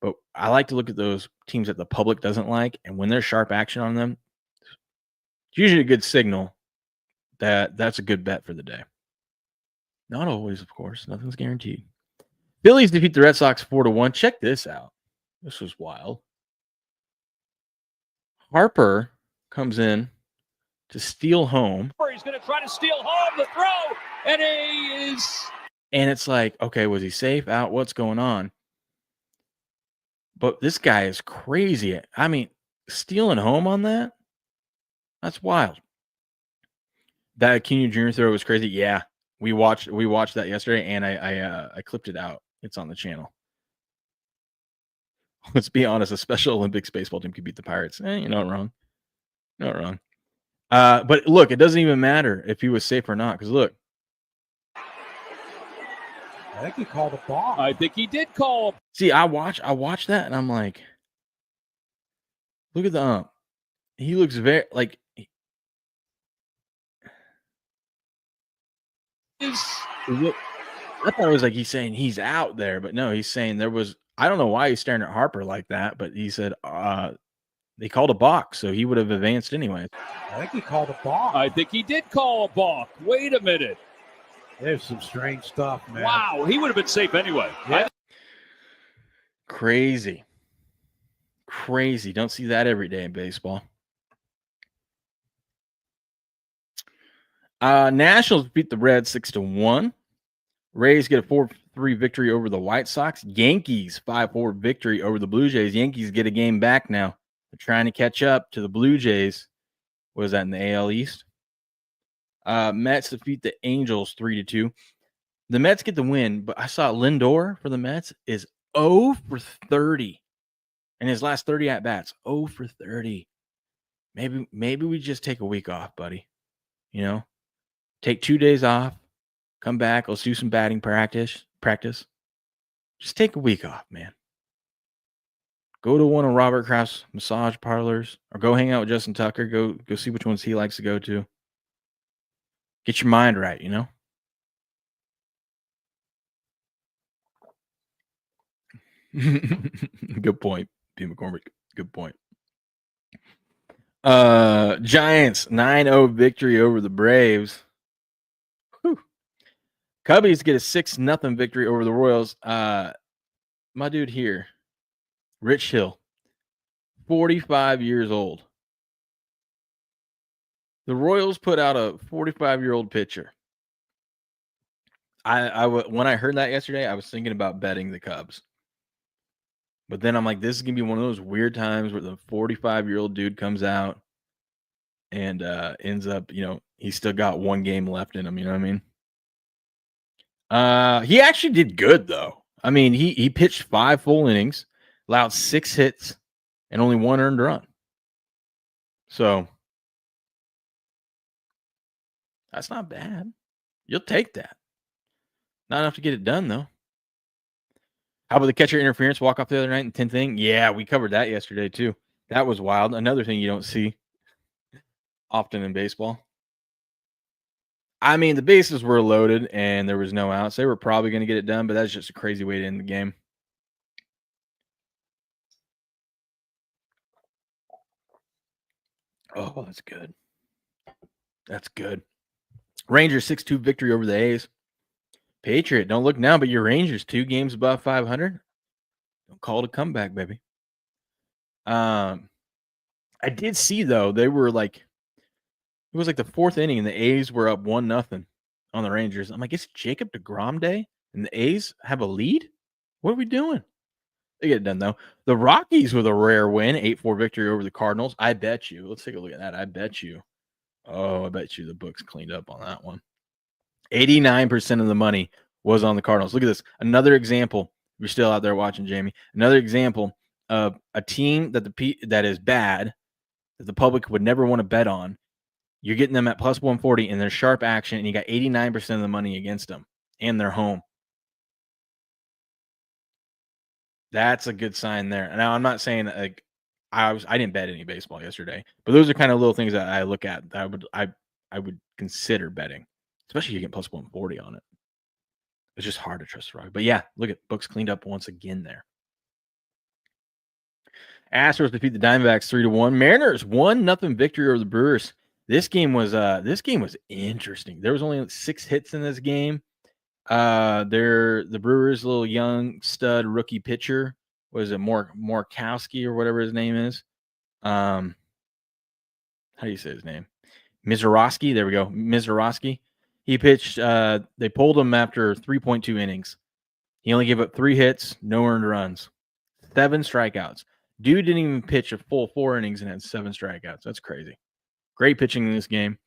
But I like to look at those teams that the public doesn't like. And when there's sharp action on them, it's usually a good signal that that's a good bet for the day. Not always, of course. Nothing's guaranteed. Phillies defeat the Red Sox 4-1. Check this out. This was wild. Harper comes in to steal home. He's going to try to steal home the throw, and he is. And it's like, okay, was he safe? Out? What's going on? But this guy is crazy. I mean, stealing home on that? That's wild. That Acuna Jr. throw was crazy. Yeah, we watched that yesterday, and I clipped it out. It's on the channel. Let's be honest, a Special Olympics baseball team could beat the Pirates. You're not wrong. Not wrong. But look, it doesn't even matter if he was safe or not, because look. I think he called a ball. I think he did call. See, I watched that, and I'm like, look at the ump. He looks very like. I thought it was like he's saying he's out there, but no, he's saying there was. I don't know why he's staring at Harper like that, but he said they called a balk, so he would have advanced anyway. I think he called a balk. I think he did call a balk. Wait a minute. There's some strange stuff, man. Wow, he would have been safe anyway. Yeah. Crazy. Don't see that every day in baseball. Nationals beat the Reds 6-1. Rays get a 4-3 victory over the White Sox. Yankees 5-4 victory over the Blue Jays. Yankees get a game back now. They're trying to catch up to the Blue Jays. What was that in the AL East? Mets defeat the Angels 3-2. The Mets get the win, but I saw Lindor for the Mets is 0 for 30 in his last 30 at-bats. 0 for 30. Maybe we just take a week off, buddy. Take 2 days off. Come back. Let's do some batting practice. Just take a week off, man. Go to one of Robert Kraft's massage parlors, or go hang out with Justin Tucker. Go see which ones he likes to go to. Get your mind right, Good point, P. McCormick. Good point. Giants 9-0 victory over the Braves. Whew. Cubbies get a 6-0 victory over the Royals. My dude here, Rich Hill, 45 years old. The Royals put out a 45-year-old pitcher. When I heard that yesterday, I was thinking about betting the Cubs. But then I'm like, this is going to be one of those weird times where the 45-year-old dude comes out and ends up, he's still got one game left in him. You know what I mean? He actually did good, though. I mean, he pitched 5 full innings, allowed 6 hits, and only 1 earned run. So that's not bad. You'll take that. Not enough to get it done, though. How about the catcher interference walk-off the other night in 10th inning? Yeah, we covered that yesterday, too. That was wild. Another thing you don't see often in baseball. I mean, the bases were loaded, and there was no outs. They were probably going to get it done, but that's just a crazy way to end the game. Oh, that's good. That's good. Rangers 6-2 victory over the A's. Patriot, don't look now, but your Rangers 2 games above 500. Don't call it a comeback, baby. I did see, though, they were like, it was like the 4th inning, and the A's were up 1-0 on the Rangers. I'm like, it's Jacob deGrom Day, and the A's have a lead? What are we doing? They get it done, though. The Rockies with a rare win, 8-4 victory over the Cardinals. I bet you. Let's take a look at that. I bet you. Oh, I bet you the books cleaned up on that one. 89% of the money was on the Cardinals. Look at this. Another example. You're still out there watching, Jamie. Another example of a team that is bad, that the public would never want to bet on. You're getting them at plus 140, and they're sharp action, and you got 89% of the money against them, and they're home. That's a good sign there. Now, I'm not saying like I didn't bet any baseball yesterday, but those are kind of little things that I look at that I would consider betting, especially you get plus 140 on it. It's just hard to trust the Rock. But yeah, look at books cleaned up once again there. Astros defeat the Diamondbacks 3-1. Mariners 1-0 victory over the Brewers. This game was interesting. There was only 6 hits in this game. The Brewers' little young stud rookie pitcher, was it Morkowski or whatever his name is? How do you say his name? Mizorowski. There we go. Mizorowski. He pitched. They pulled him after 3.2 innings. He only gave up 3 hits, no earned runs, 7 strikeouts. Dude didn't even pitch a full 4 innings and had 7 strikeouts. That's crazy. Great pitching in this game.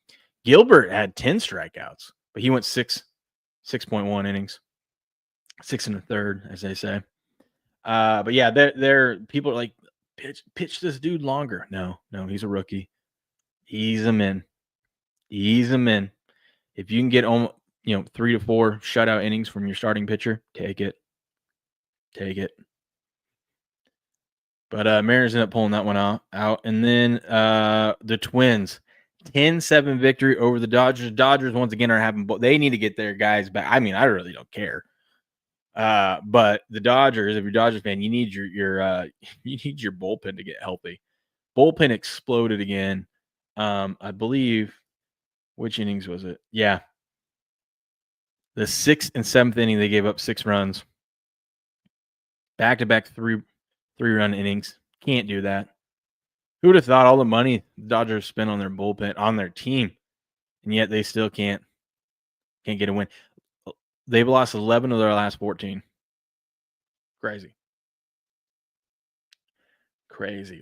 Gilbert had 10 strikeouts, but he went 6.1 innings, 6 1/3, as they say. But yeah, they're people are like, pitch this dude longer. No, he's a rookie. Ease him in. If you can get 3 to 4 shutout innings from your starting pitcher, take it. But Mariners ended up pulling that one out. And then the Twins, 10-7 victory over the Dodgers. Dodgers, once again, are having – they need to get their guys back. I mean, I really don't care. But the Dodgers, if you're a Dodgers fan, you need your you need your bullpen to get healthy. Bullpen exploded again. I believe – which innings was it? Yeah. The 6th and 7th inning, they gave up 6 runs. Back-to-back 3-run innings. Can't do that. Who would have thought all the money the Dodgers spent on their bullpen, on their team, and yet they still can't get a win. They've lost 11 of their last 14. Crazy.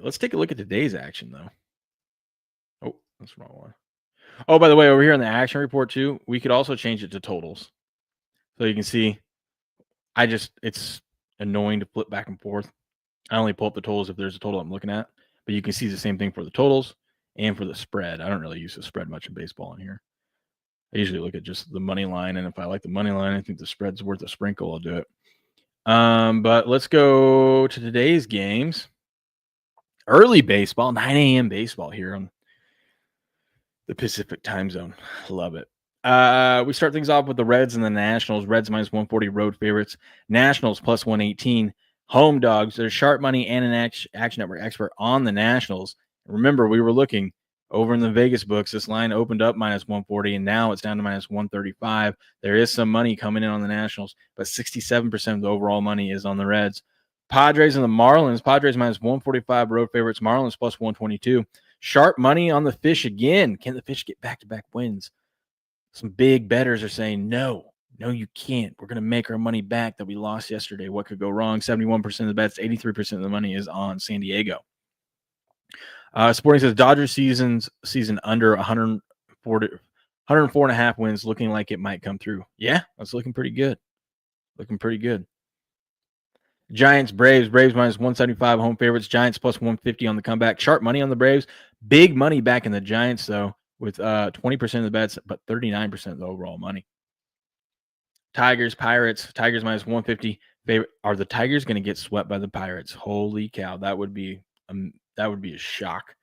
Let's take a look at today's action, though. Oh, that's the wrong one. Oh, by the way, over here on the action report, too, we could also change it to totals. So you can see, it's annoying to flip back and forth. I only pull up the totals if there's a total I'm looking at. But you can see the same thing for the totals and for the spread. I don't really use the spread much in baseball in here. I usually look at just the money line, and if I like the money line, I think the spread's worth a sprinkle, I'll do it. But let's go to today's games. Early baseball, 9 a.m. baseball here on the Pacific time zone. Love it. We start things off with the Reds and the Nationals. Reds minus 140 road favorites. Nationals plus 118 home dogs. There's sharp money and an Action Network expert on the Nationals. Remember, we were looking over in the Vegas books. This line opened up minus 140, and now it's down to minus 135. There is some money coming in on the Nationals, but 67% of the overall money is on the Reds. Padres and the Marlins. Padres minus 145 road favorites. Marlins plus 122. Sharp money on the Fish again. Can the Fish get back-to-back wins? Some big bettors are saying, no, you can't. We're going to make our money back that we lost yesterday. What could go wrong? 71% of the bets, 83% of the money is on San Diego. Sporting says Dodgers season under 104.5 wins, looking like it might come through. Yeah, that's looking pretty good. Giants, Braves minus 175 home favorites. Giants plus 150 on the comeback. Sharp money on the Braves. Big money back in the Giants, though, with 20% of the bets, but 39% of the overall money. Tigers, Pirates. Tigers minus 150. Are the Tigers going to get swept by the Pirates? Holy cow, that would be a shock.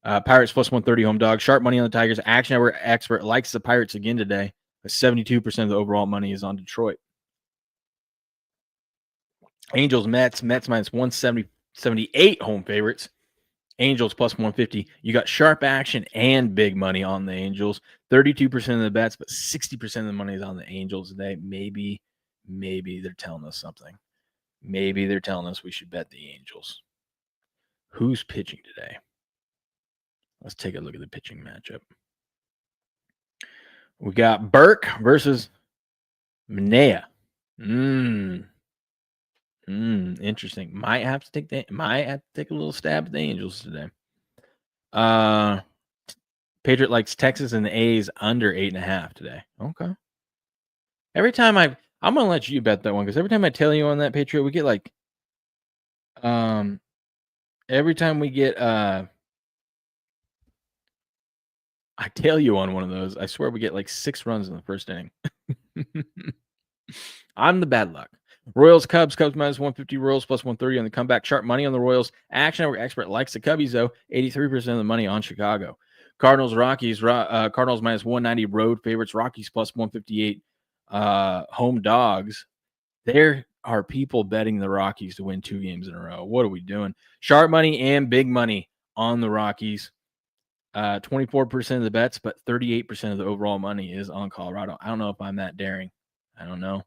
Pirates plus 130 home dog. Sharp money on the Tigers. Action Network expert likes the Pirates again today. 72% of the overall money is on Detroit. Angels, Mets minus 178 home favorites. Angels plus 150. You got sharp action and big money on the Angels. 32% of the bets, but 60% of the money is on the Angels today. Maybe they're telling us something. Maybe they're telling us we should bet the Angels. Who's pitching today? Let's take a look at the pitching matchup. We got Burke versus Manea. Interesting. Might have to take a little stab at the Angels today. Patriot likes Texas and the A's under 8.5 today. Okay. Every time I'm gonna let you bet that one, because every time I tell you on that, Patriot, we get like every time we get I tell you on one of those, I swear we get like 6 runs in the first inning. I'm the bad luck. Royals, Cubs minus 150, Royals plus 130 on the comeback. Sharp money on the Royals. Action Network expert likes the Cubbies, though. 83% of the money on Chicago. Cardinals, Rockies, Cardinals minus 190, road favorites. Rockies plus 158, home dogs. There are people betting the Rockies to win 2 games in a row. What are we doing? Sharp money and big money on the Rockies. 24% of the bets, but 38% of the overall money is on Colorado. I don't know if I'm that daring. I don't know.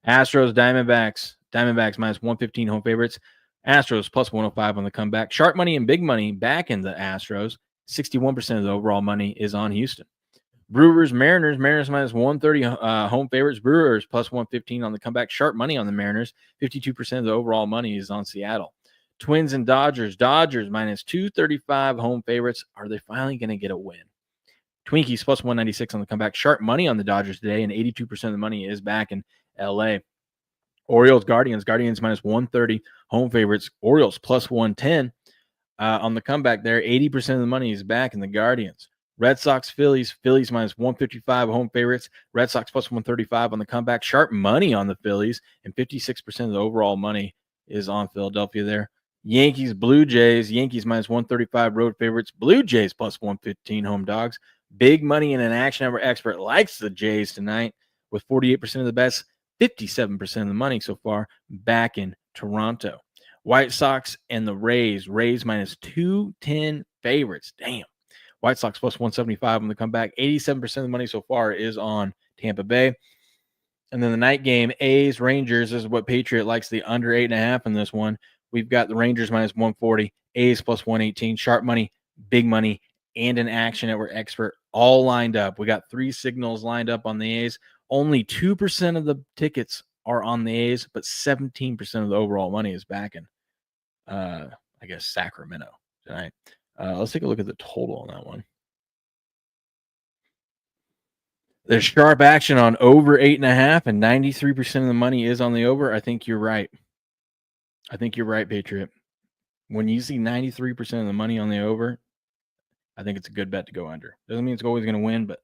Astros, Diamondbacks minus 115 home favorites. Astros plus 105 on the comeback. Sharp money and big money back in the Astros. 61% of the overall money is on Houston. Brewers, Mariners minus 130 home favorites. Brewers plus 115 on the comeback. Sharp money on the Mariners. 52% of the overall money is on Seattle. Twins and Dodgers minus 235 home favorites. Are they finally going to get a win? Twinkies plus 196 on the comeback. Sharp money on the Dodgers today, and 82% of the money is back in LA. Orioles, Guardians minus 130 home favorites. Orioles plus 110 on the comeback there. 80% of the money is back in the Guardians. Red Sox, Phillies minus 155 home favorites. Red Sox plus 135 on the comeback. Sharp money on the Phillies, and 56% of the overall money is on Philadelphia there. Yankees, Blue Jays. Yankees minus 135 road favorites. Blue Jays plus 115 home dogs. Big money and an Action Network expert likes the Jays tonight with 48% of the bets, 57% of the money so far back in Toronto. White Sox and the Rays. Rays minus 210 favorites. Damn. White Sox plus 175 on the comeback. 87% of the money so far is on Tampa Bay. And then the night game, A's, Rangers. This is what Patriot likes, the under 8.5 in this one. We've got the Rangers minus 140, A's plus 118, sharp money, big money, and an Action Network expert all lined up. We got 3 signals lined up on the A's. Only 2% of the tickets are on the A's, but 17% of the overall money is back in, I guess, Sacramento tonight. Let's take a look at the total on that one. There's sharp action on over 8.5, and 93% of the money is on the over. I think you're right. Patriot. When you see 93% of the money on the over, I think it's a good bet to go under. Doesn't mean it's always going to win, but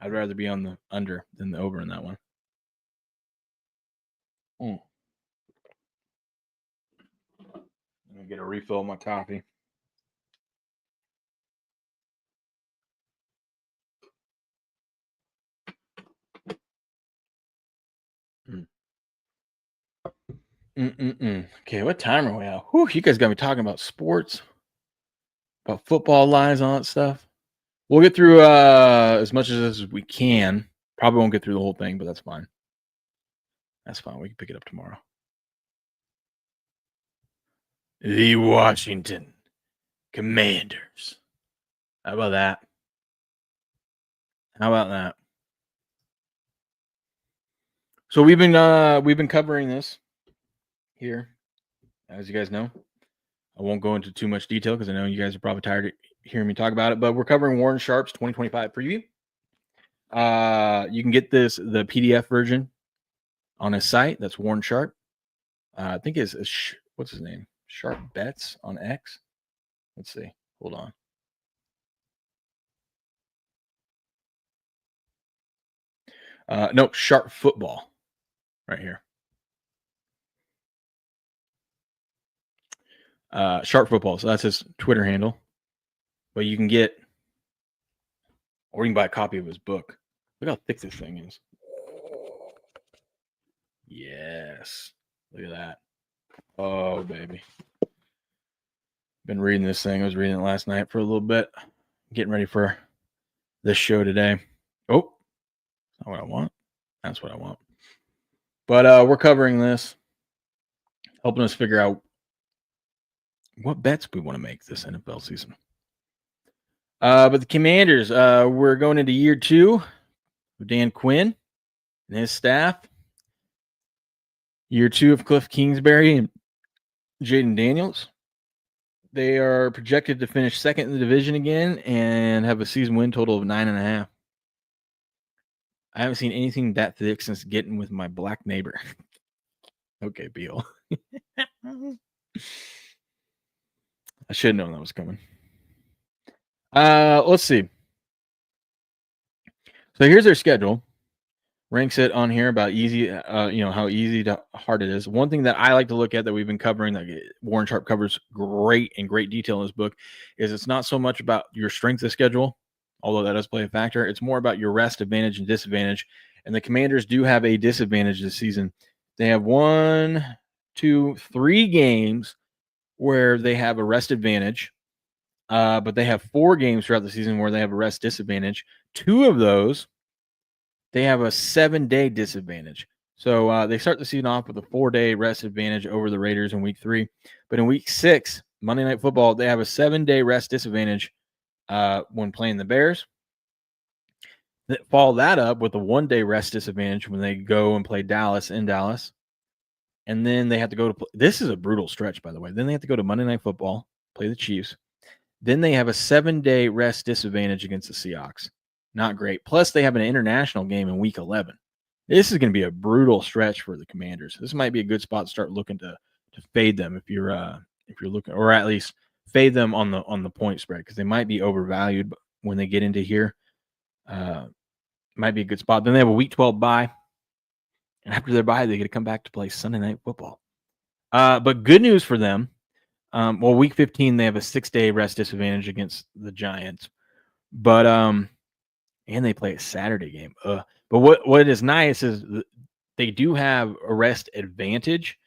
I'd rather be on the under than the over in that one. Let me get a refill of my coffee. Okay, what time are we at? Whew, you guys got me talking about sports, about football lines, all that stuff. We'll get through as much of this as we can. Probably won't get through the whole thing, but that's fine. That's fine. We can pick it up tomorrow. The Washington Commanders. How about that? So we've been covering this here, as you guys know. I won't go into too much detail because I know you guys are probably tired of hearing me talk about it, but we're covering Warren Sharp's 2025 preview. You can get the PDF version on his site. That's Warren Sharp. I think what's his name? Sharp Bets on X. Let's see. Hold on. No, Sharp Football right here. Sharp Football. So that's his Twitter handle. But you can get, or you can buy a copy of his book. Look how thick this thing is. Yes. Look at that. Oh, baby. Been reading this thing. I was reading it last night for a little bit. Getting ready for this show today. Oh, that's not what I want. That's what I want. But we're covering this, helping us figure out what bets we want to make this NFL season. But the Commanders, we're going into year 2 with Dan Quinn and his staff. Year 2 of Cliff Kingsbury and Jayden Daniels. They are projected to finish second in the division again and have a season win total of 9.5. I haven't seen anything that thick since getting with my black neighbor. Okay, Beal. I should have known that was coming. Let's see. So here's their schedule. ranks it on here about easy, how easy to hard it is. One thing that I like to look at that we've been covering, that Warren Sharp covers great detail in his book, is it's not so much about your strength of schedule, although that does play a factor. It's more about your rest advantage and disadvantage. And the Commanders do have a disadvantage this season. They have 1, 2, 3 games where they have a rest advantage, but they have 4 games throughout the season where they have a rest disadvantage. 2 of those, they have a 7-day disadvantage. So they start the season off with a 4-day rest advantage over the Raiders in week 3. But in week 6, Monday Night Football, they have a 7-day rest disadvantage when playing the Bears. Follow that up with a 1-day rest disadvantage when they go and play Dallas in Dallas. And then they have to go to – this is a brutal stretch, by the way. Then they have to go to Monday Night Football, play the Chiefs. Then they have a 7-day rest disadvantage against the Seahawks. Not great. Plus, they have an international game in week 11. This is going to be a brutal stretch for the Commanders. This might be a good spot to start looking to fade them if you're looking, or at least fade them on the point spread, because they might be overvalued when they get into here. Might be a good spot. Then they have a week 12 bye, and after their bye, they get to come back to play Sunday Night Football. But good news for them. Week 15 they have a 6-day rest disadvantage against the Giants, but and they play a Saturday game. But what is nice is they do have a rest advantage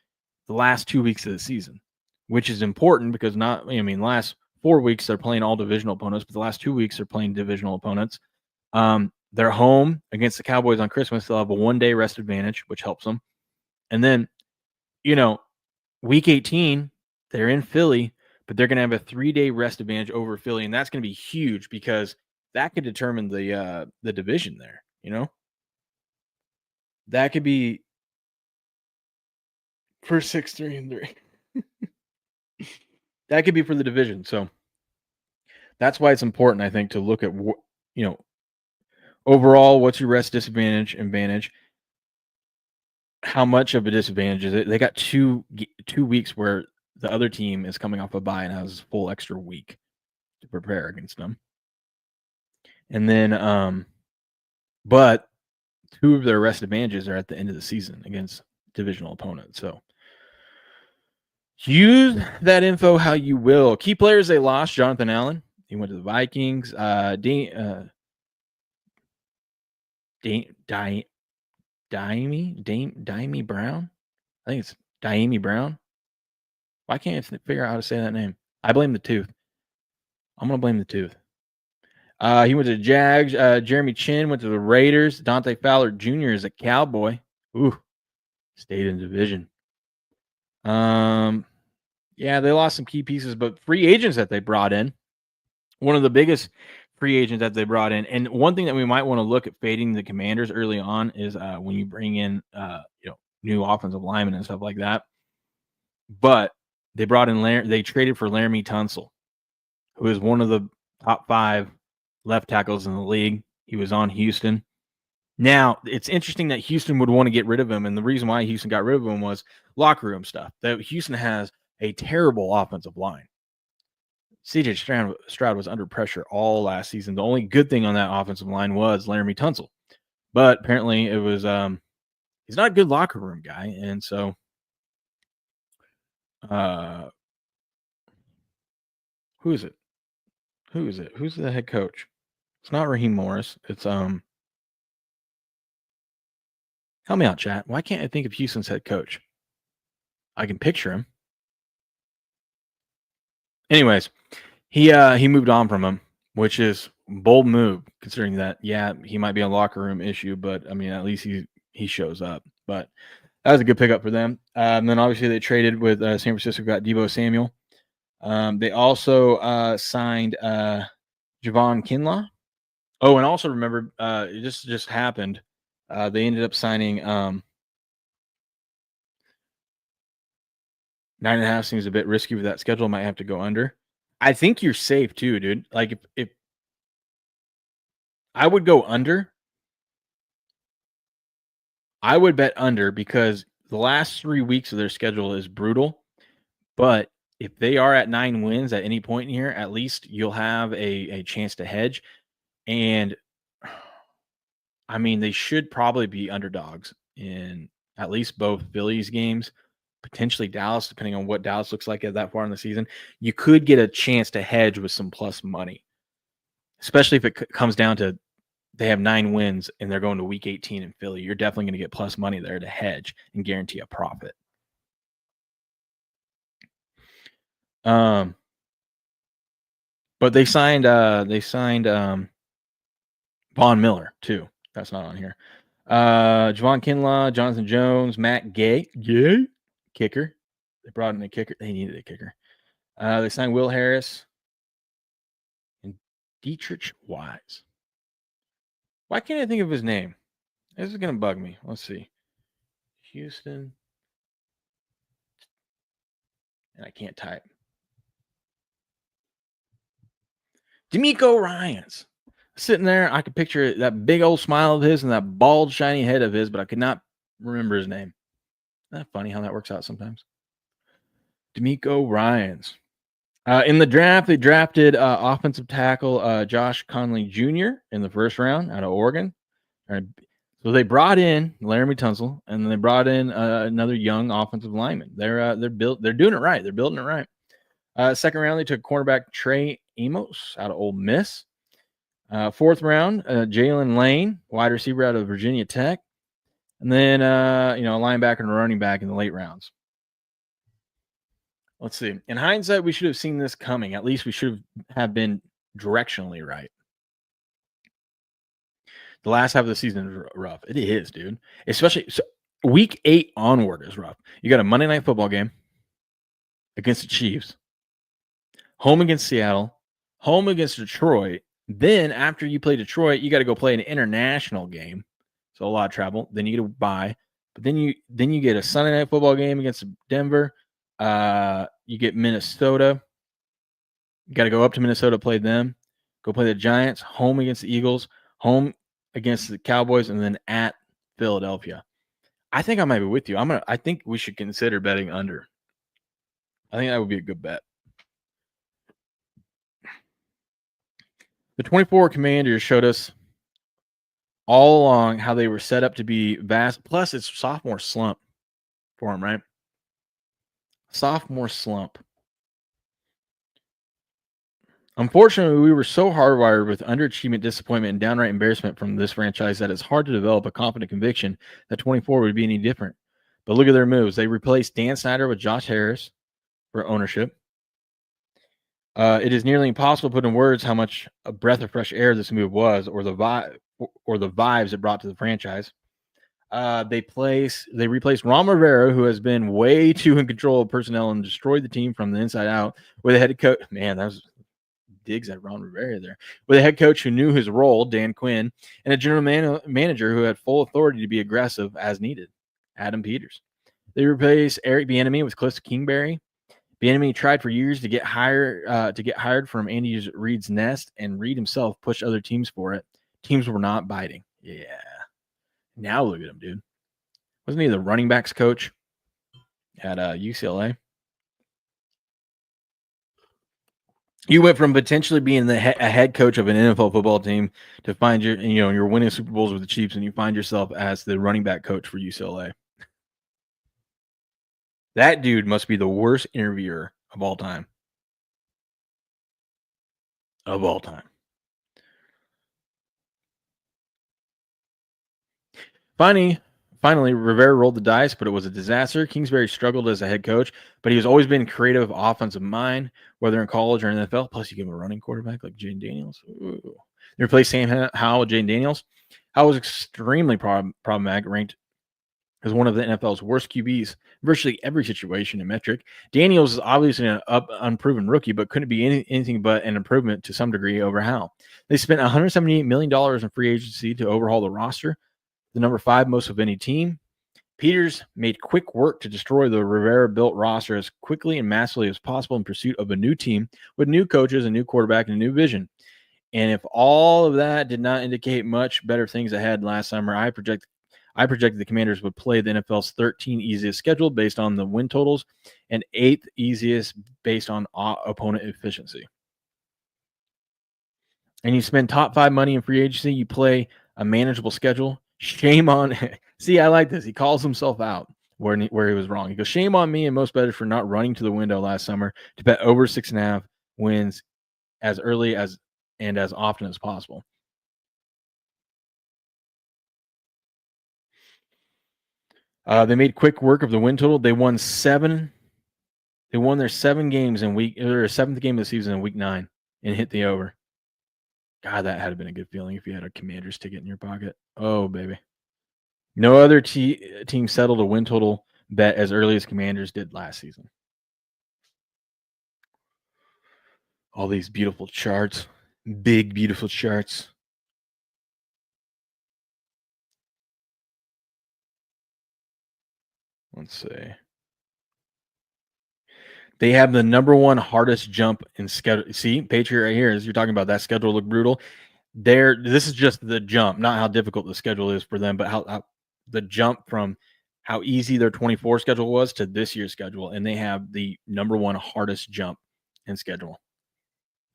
the last 2 weeks of the season, which is important because the last 4 weeks they're playing all divisional opponents, but the last 2 weeks they're playing divisional opponents. They're home against the Cowboys on Christmas. They'll have a 1-day rest advantage, which helps them. And then, week 18, they're in Philly, but they're going to have a 3-day rest advantage over Philly, and that's going to be huge because that could determine the division there. That could be for 6-3-3. That could be for the division. So that's why it's important, I think, to look at overall what's your rest disadvantage, advantage. How much of a disadvantage is it? They got 2 weeks where the other team is coming off a bye and has a full extra week to prepare against them. And then, but 2 of their rest advantages are at the end of the season against divisional opponents. So use that info how you will. Key players they lost: Jonathan Allen, he went to the Vikings. Daimi Brown. I think it's Daimi Brown. Why can't I figure out how to say that name? I blame the tooth. I'm going to blame the tooth. He went to the Jags. Jeremy Chin went to the Raiders. Dante Fowler Jr. is a Cowboy. Ooh, stayed in division. Yeah, they lost some key pieces, but free agents that they brought in. One of the biggest free agents that they brought in, and one thing that we might want to look at fading the Commanders early on is when you bring in new offensive linemen and stuff like that. But they brought in they traded for Laramie Tunsil, who is one of the top 5 left tackles in the league. He was on Houston. Now, it's interesting that Houston would want to get rid of him, and the reason why Houston got rid of him was locker room stuff. That Houston has a terrible offensive line. C.J. Stroud was under pressure all last season. The only good thing on that offensive line was Laramie Tunsil. But apparently it was he's not a good locker room guy, and so who is it? Who's the head coach? It's not Raheem Morris. It's help me out, chat. Why can't I think of Houston's head coach? I can picture him. Anyways, he moved on from him, which is bold move considering that, yeah, he might be a locker room issue, but I mean, at least he shows up. But that was a good pickup for them. And then obviously they traded with San Francisco, got Deebo Samuel. They also signed Javon Kinlaw. Oh, and also remember, this just happened. They ended up signing 9.5 seems a bit risky with that schedule. Might have to go under. I think you're safe too, dude. Like if I would go under, I would bet under because the last 3 weeks of their schedule is brutal. But if they are at 9 wins at any point in here, at least you'll have a chance to hedge. And I mean, they should probably be underdogs in at least both Phillies games, potentially Dallas, depending on what Dallas looks like at that far in the season. You could get a chance to hedge with some plus money, especially if it comes down to they have 9 wins and they're going to week 18 in Philly. You're definitely going to get plus money there to hedge and guarantee a profit. But they signed Von Miller too. That's not on here. Javon Kinlaw, Jonathan Jones, Matt Gay, kicker. They brought in a kicker. They needed a kicker. They signed Will Harris and Dietrich Wise. Why can't I think of his name? This is going to bug me. Let's see. Houston. And I can't type. D'Amico Ryans. Sitting there, I could picture that big old smile of his and that bald, shiny head of his, but I could not remember his name. Isn't that funny how that works out sometimes? D'Amico Ryans. In the draft, they drafted offensive tackle Josh Conley Jr. in the first round out of Oregon. So they brought in Laramie Tunsil, and then they brought in another young offensive lineman. They're doing it right. They're building it right. Second round, they took cornerback Trey Amos out of Ole Miss. Fourth round, Jalen Lane, wide receiver out of Virginia Tech. And then, a linebacker and a running back in the late rounds. Let's see. In hindsight, we should have seen this coming. At least we should have been directionally right. The last half of the season is rough. It is, dude. Especially week 8 onward is rough. You got a Monday night football game against the Chiefs, home against Seattle, home against Detroit. Then after you play Detroit, you got to go play an international game. So a lot of travel. Then you get a bye. But then you get a Sunday night football game against Denver. You get Minnesota. You got to go up to Minnesota, play them. Go play the Giants, home against the Eagles, home against the Cowboys, and then at Philadelphia. I think I might be with you. I think we should consider betting under. I think that would be a good bet. The 24 Commanders showed us all along how they were set up to be vast. Plus, it's sophomore slump for them, right? Sophomore slump. Unfortunately, we were so hardwired with underachievement, disappointment, and downright embarrassment from this franchise that it's hard to develop a confident conviction that 24 would be any different. But look at their moves. They replaced Dan Snyder with Josh Harris for ownership. It is nearly impossible to put in words how much a breath of fresh air this move was, or the vibes it brought to the franchise. They replaced Ron Rivera, who has been way too in control of personnel and destroyed the team from the inside out, with a head coach. Man, that was digs at Ron Rivera there. With a head coach who knew his role, Dan Quinn, and a general manager who had full authority to be aggressive as needed, Adam Peters. They replaced Eric Bieniemy with Cliff Kingsbury. Bieniemy tried for years to get hired from Andy Reid's nest, and Reid himself pushed other teams for it. Teams were not biting. Yeah. Now look at him, dude. Wasn't he the running backs coach at UCLA? You went from potentially being a head coach of an NFL football team to find you're winning Super Bowls with the Chiefs, and you find yourself as the running back coach for UCLA. That dude must be the worst interviewer of all time. Of all time. Finally, Rivera rolled the dice, but it was a disaster. Kingsbury struggled as a head coach, but he has always been creative offensive mind, whether in college or in the NFL. Plus, you give him a running quarterback like Jayden Daniels. Ooh. They replaced Sam Howell with Jayden Daniels. Howell was extremely problematic, ranked as one of the NFL's worst QBs in virtually every situation and metric. Daniels is obviously an unproven rookie, but couldn't be anything but an improvement to some degree over Howell. They spent $178 million in free agency to overhaul the roster, the number 5 most of any team. Peters made quick work to destroy the Rivera-built roster as quickly and massively as possible in pursuit of a new team with new coaches, a new quarterback, and a new vision. And if all of that did not indicate much better things ahead last summer, I projected the Commanders would play the NFL's 13th easiest schedule based on the win totals and 8th easiest based on opponent efficiency. And you spend top 5 money in free agency, you play a manageable schedule. Shame on – see, I like this. He calls himself out where he was wrong. He goes, shame on me and most bettors for not running to the window last summer to bet over 6.5 wins as early as and as often as possible. They made quick work of the win total. They won 7. They won their 7 games in their 7th game of the season in week 9 and hit the over. God, that had been a good feeling if you had a Commanders ticket in your pocket. Oh, baby. No other team settled a win total bet as early as Commanders did last season. All these beautiful charts. Big, beautiful charts. Let's see. They have the number 1 hardest jump in schedule. See, Patriot right here, as you're talking about that schedule look brutal. This is just the jump, not how difficult the schedule is for them, but how the jump from how easy their 24 schedule was to this year's schedule, and they have the number 1 hardest jump in schedule.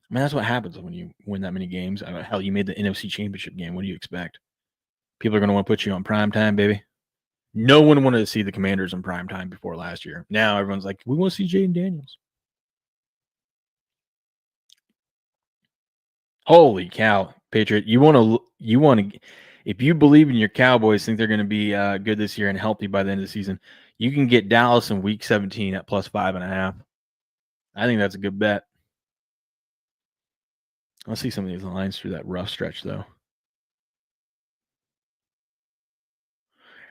I mean, that's what happens when you win that many games. Hell, you made the NFC Championship game. What do you expect? People are going to want to put you on prime time, baby. No one wanted to see the Commanders in prime time before last year. Now everyone's like, we want to see Jayden Daniels. Holy cow, Patriot! You want to, if you believe in your Cowboys, think they're going to be good this year and healthy by the end of the season, you can get Dallas in Week 17 at +5.5. I think that's a good bet. Let's see some of these lines through that rough stretch, though.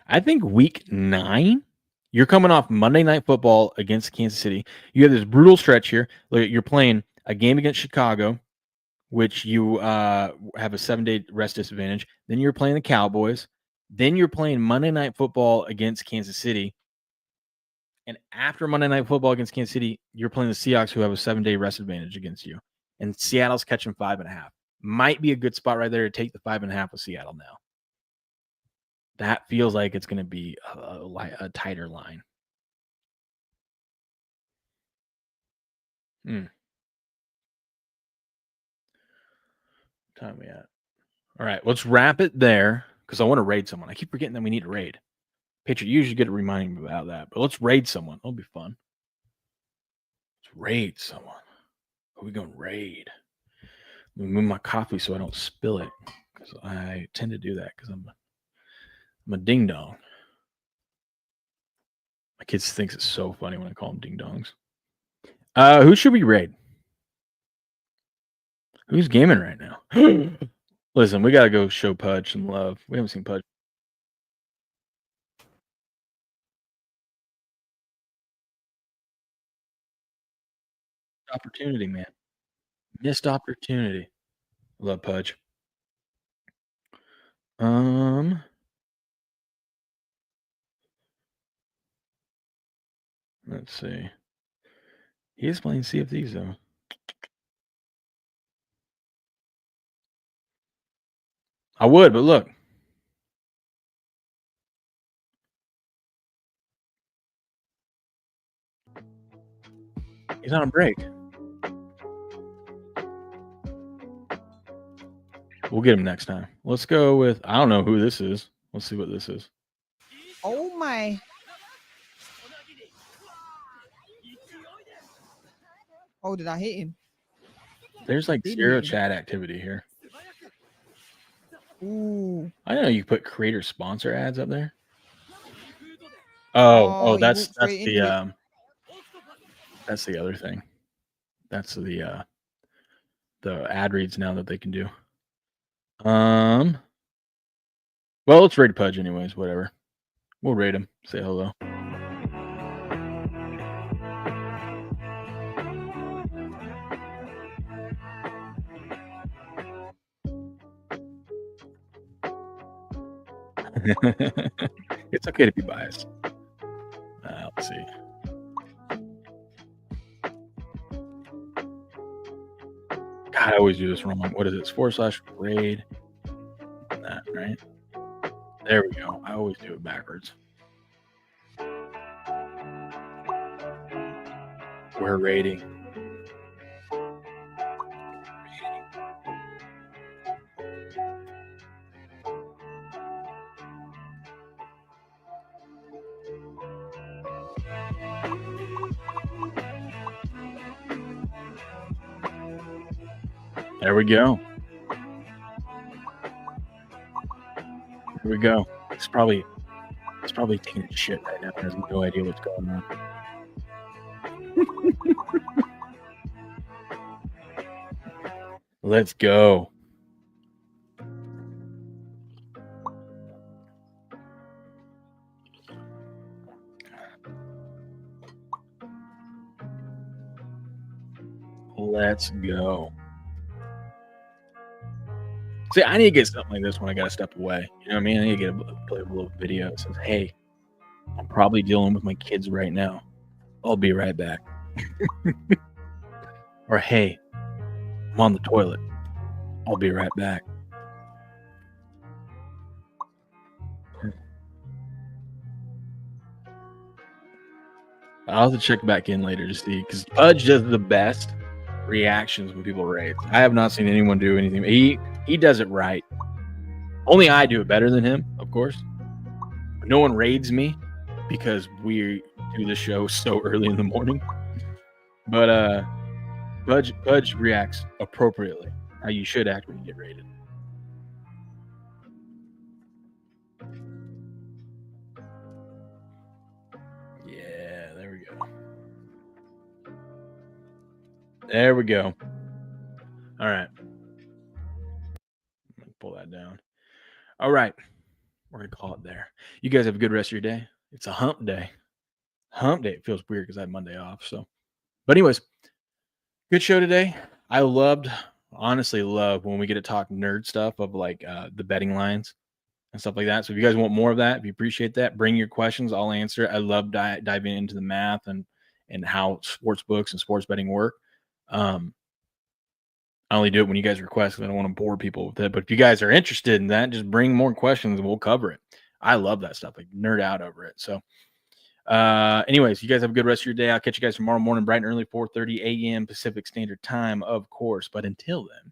I think Week 9, you're coming off Monday Night Football against Kansas City. You have this brutal stretch here. You're playing a game against Chicago, which you have a 7-day rest disadvantage. Then you're playing the Cowboys. Then you're playing Monday Night Football against Kansas City. And after Monday Night Football against Kansas City, you're playing the Seahawks, who have a 7-day rest advantage against you. And Seattle's catching 5.5. Might be a good spot right there to take the 5.5 with Seattle now. That feels like it's going to be a tighter line. Time we at? All right, let's wrap it there because I want to raid someone. I keep forgetting that we need to raid. Patriot, you usually get reminding me about that, but let's raid someone. It'll be fun. Let's raid someone. Who are we going to raid? Let me move my coffee so I don't spill it because I tend to do that because I'm a ding dong. My kids thinks it's so funny when I call them ding dongs. Who should we raid? Who's gaming right now? Listen, we got to go show Pudge some love. We haven't seen Pudge. Opportunity, man. Missed opportunity. Love Pudge. Let's see. He is playing Sea of Thieves, though. I would, but look. He's on a break. We'll get him next time. Let's go with, I don't know who this is. Let's see what this is. Oh my. Oh, did I hit him? There's like zero chat activity here. Ooh. I didn't know you put creator sponsor ads up there. Oh, that's the other thing. That's the ad reads now that they can do. Well, let's raid Pudge anyways, whatever. We'll raid him. Say hello. It's okay to be biased. Let's see. God, I always do this wrong. What is it? It's /raid. That, right? There we go. I always do it backwards. We're raiding. There we go. Here we go. It's probably taking a shit right now. Has no idea what's going on. Let's go. Let's go. See, I need to get something like this when I gotta step away. You know what I mean? I need to play a little video that says, "Hey, I'm probably dealing with my kids right now. I'll be right back." Or, "Hey, I'm on the toilet. I'll be right back." I'll have to check back in later to see, because Pudge does the best reactions when people rage. I have not seen anyone do anything. He does it right. Only I do it better than him, of course. No one raids me because we do the show so early in the morning. But Pudge reacts appropriately, how you should act when you get raided. Yeah, there we go. There we go. All right. I'm gonna pull that down. All right. We're going to call it there. You guys have a good rest of your day. It's a hump day. Hump day. It feels weird because I had Monday off. But anyways, good show today. I honestly love when we get to talk nerd stuff of like the betting lines and stuff like that. So if you guys want more of that, if you appreciate that, bring your questions. I'll answer it. I love diving into the math and how sports books and sports betting work. I only do it when you guys request because I don't want to bore people with it. But if you guys are interested in that, just bring more questions and we'll cover it. I love that stuff. Like nerd out over it. So anyways, you guys have a good rest of your day. I'll catch you guys tomorrow morning, bright and early, 4:30 a.m. Pacific Standard Time, of course. But until then,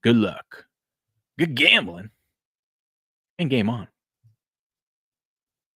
good luck, good gambling, and game on.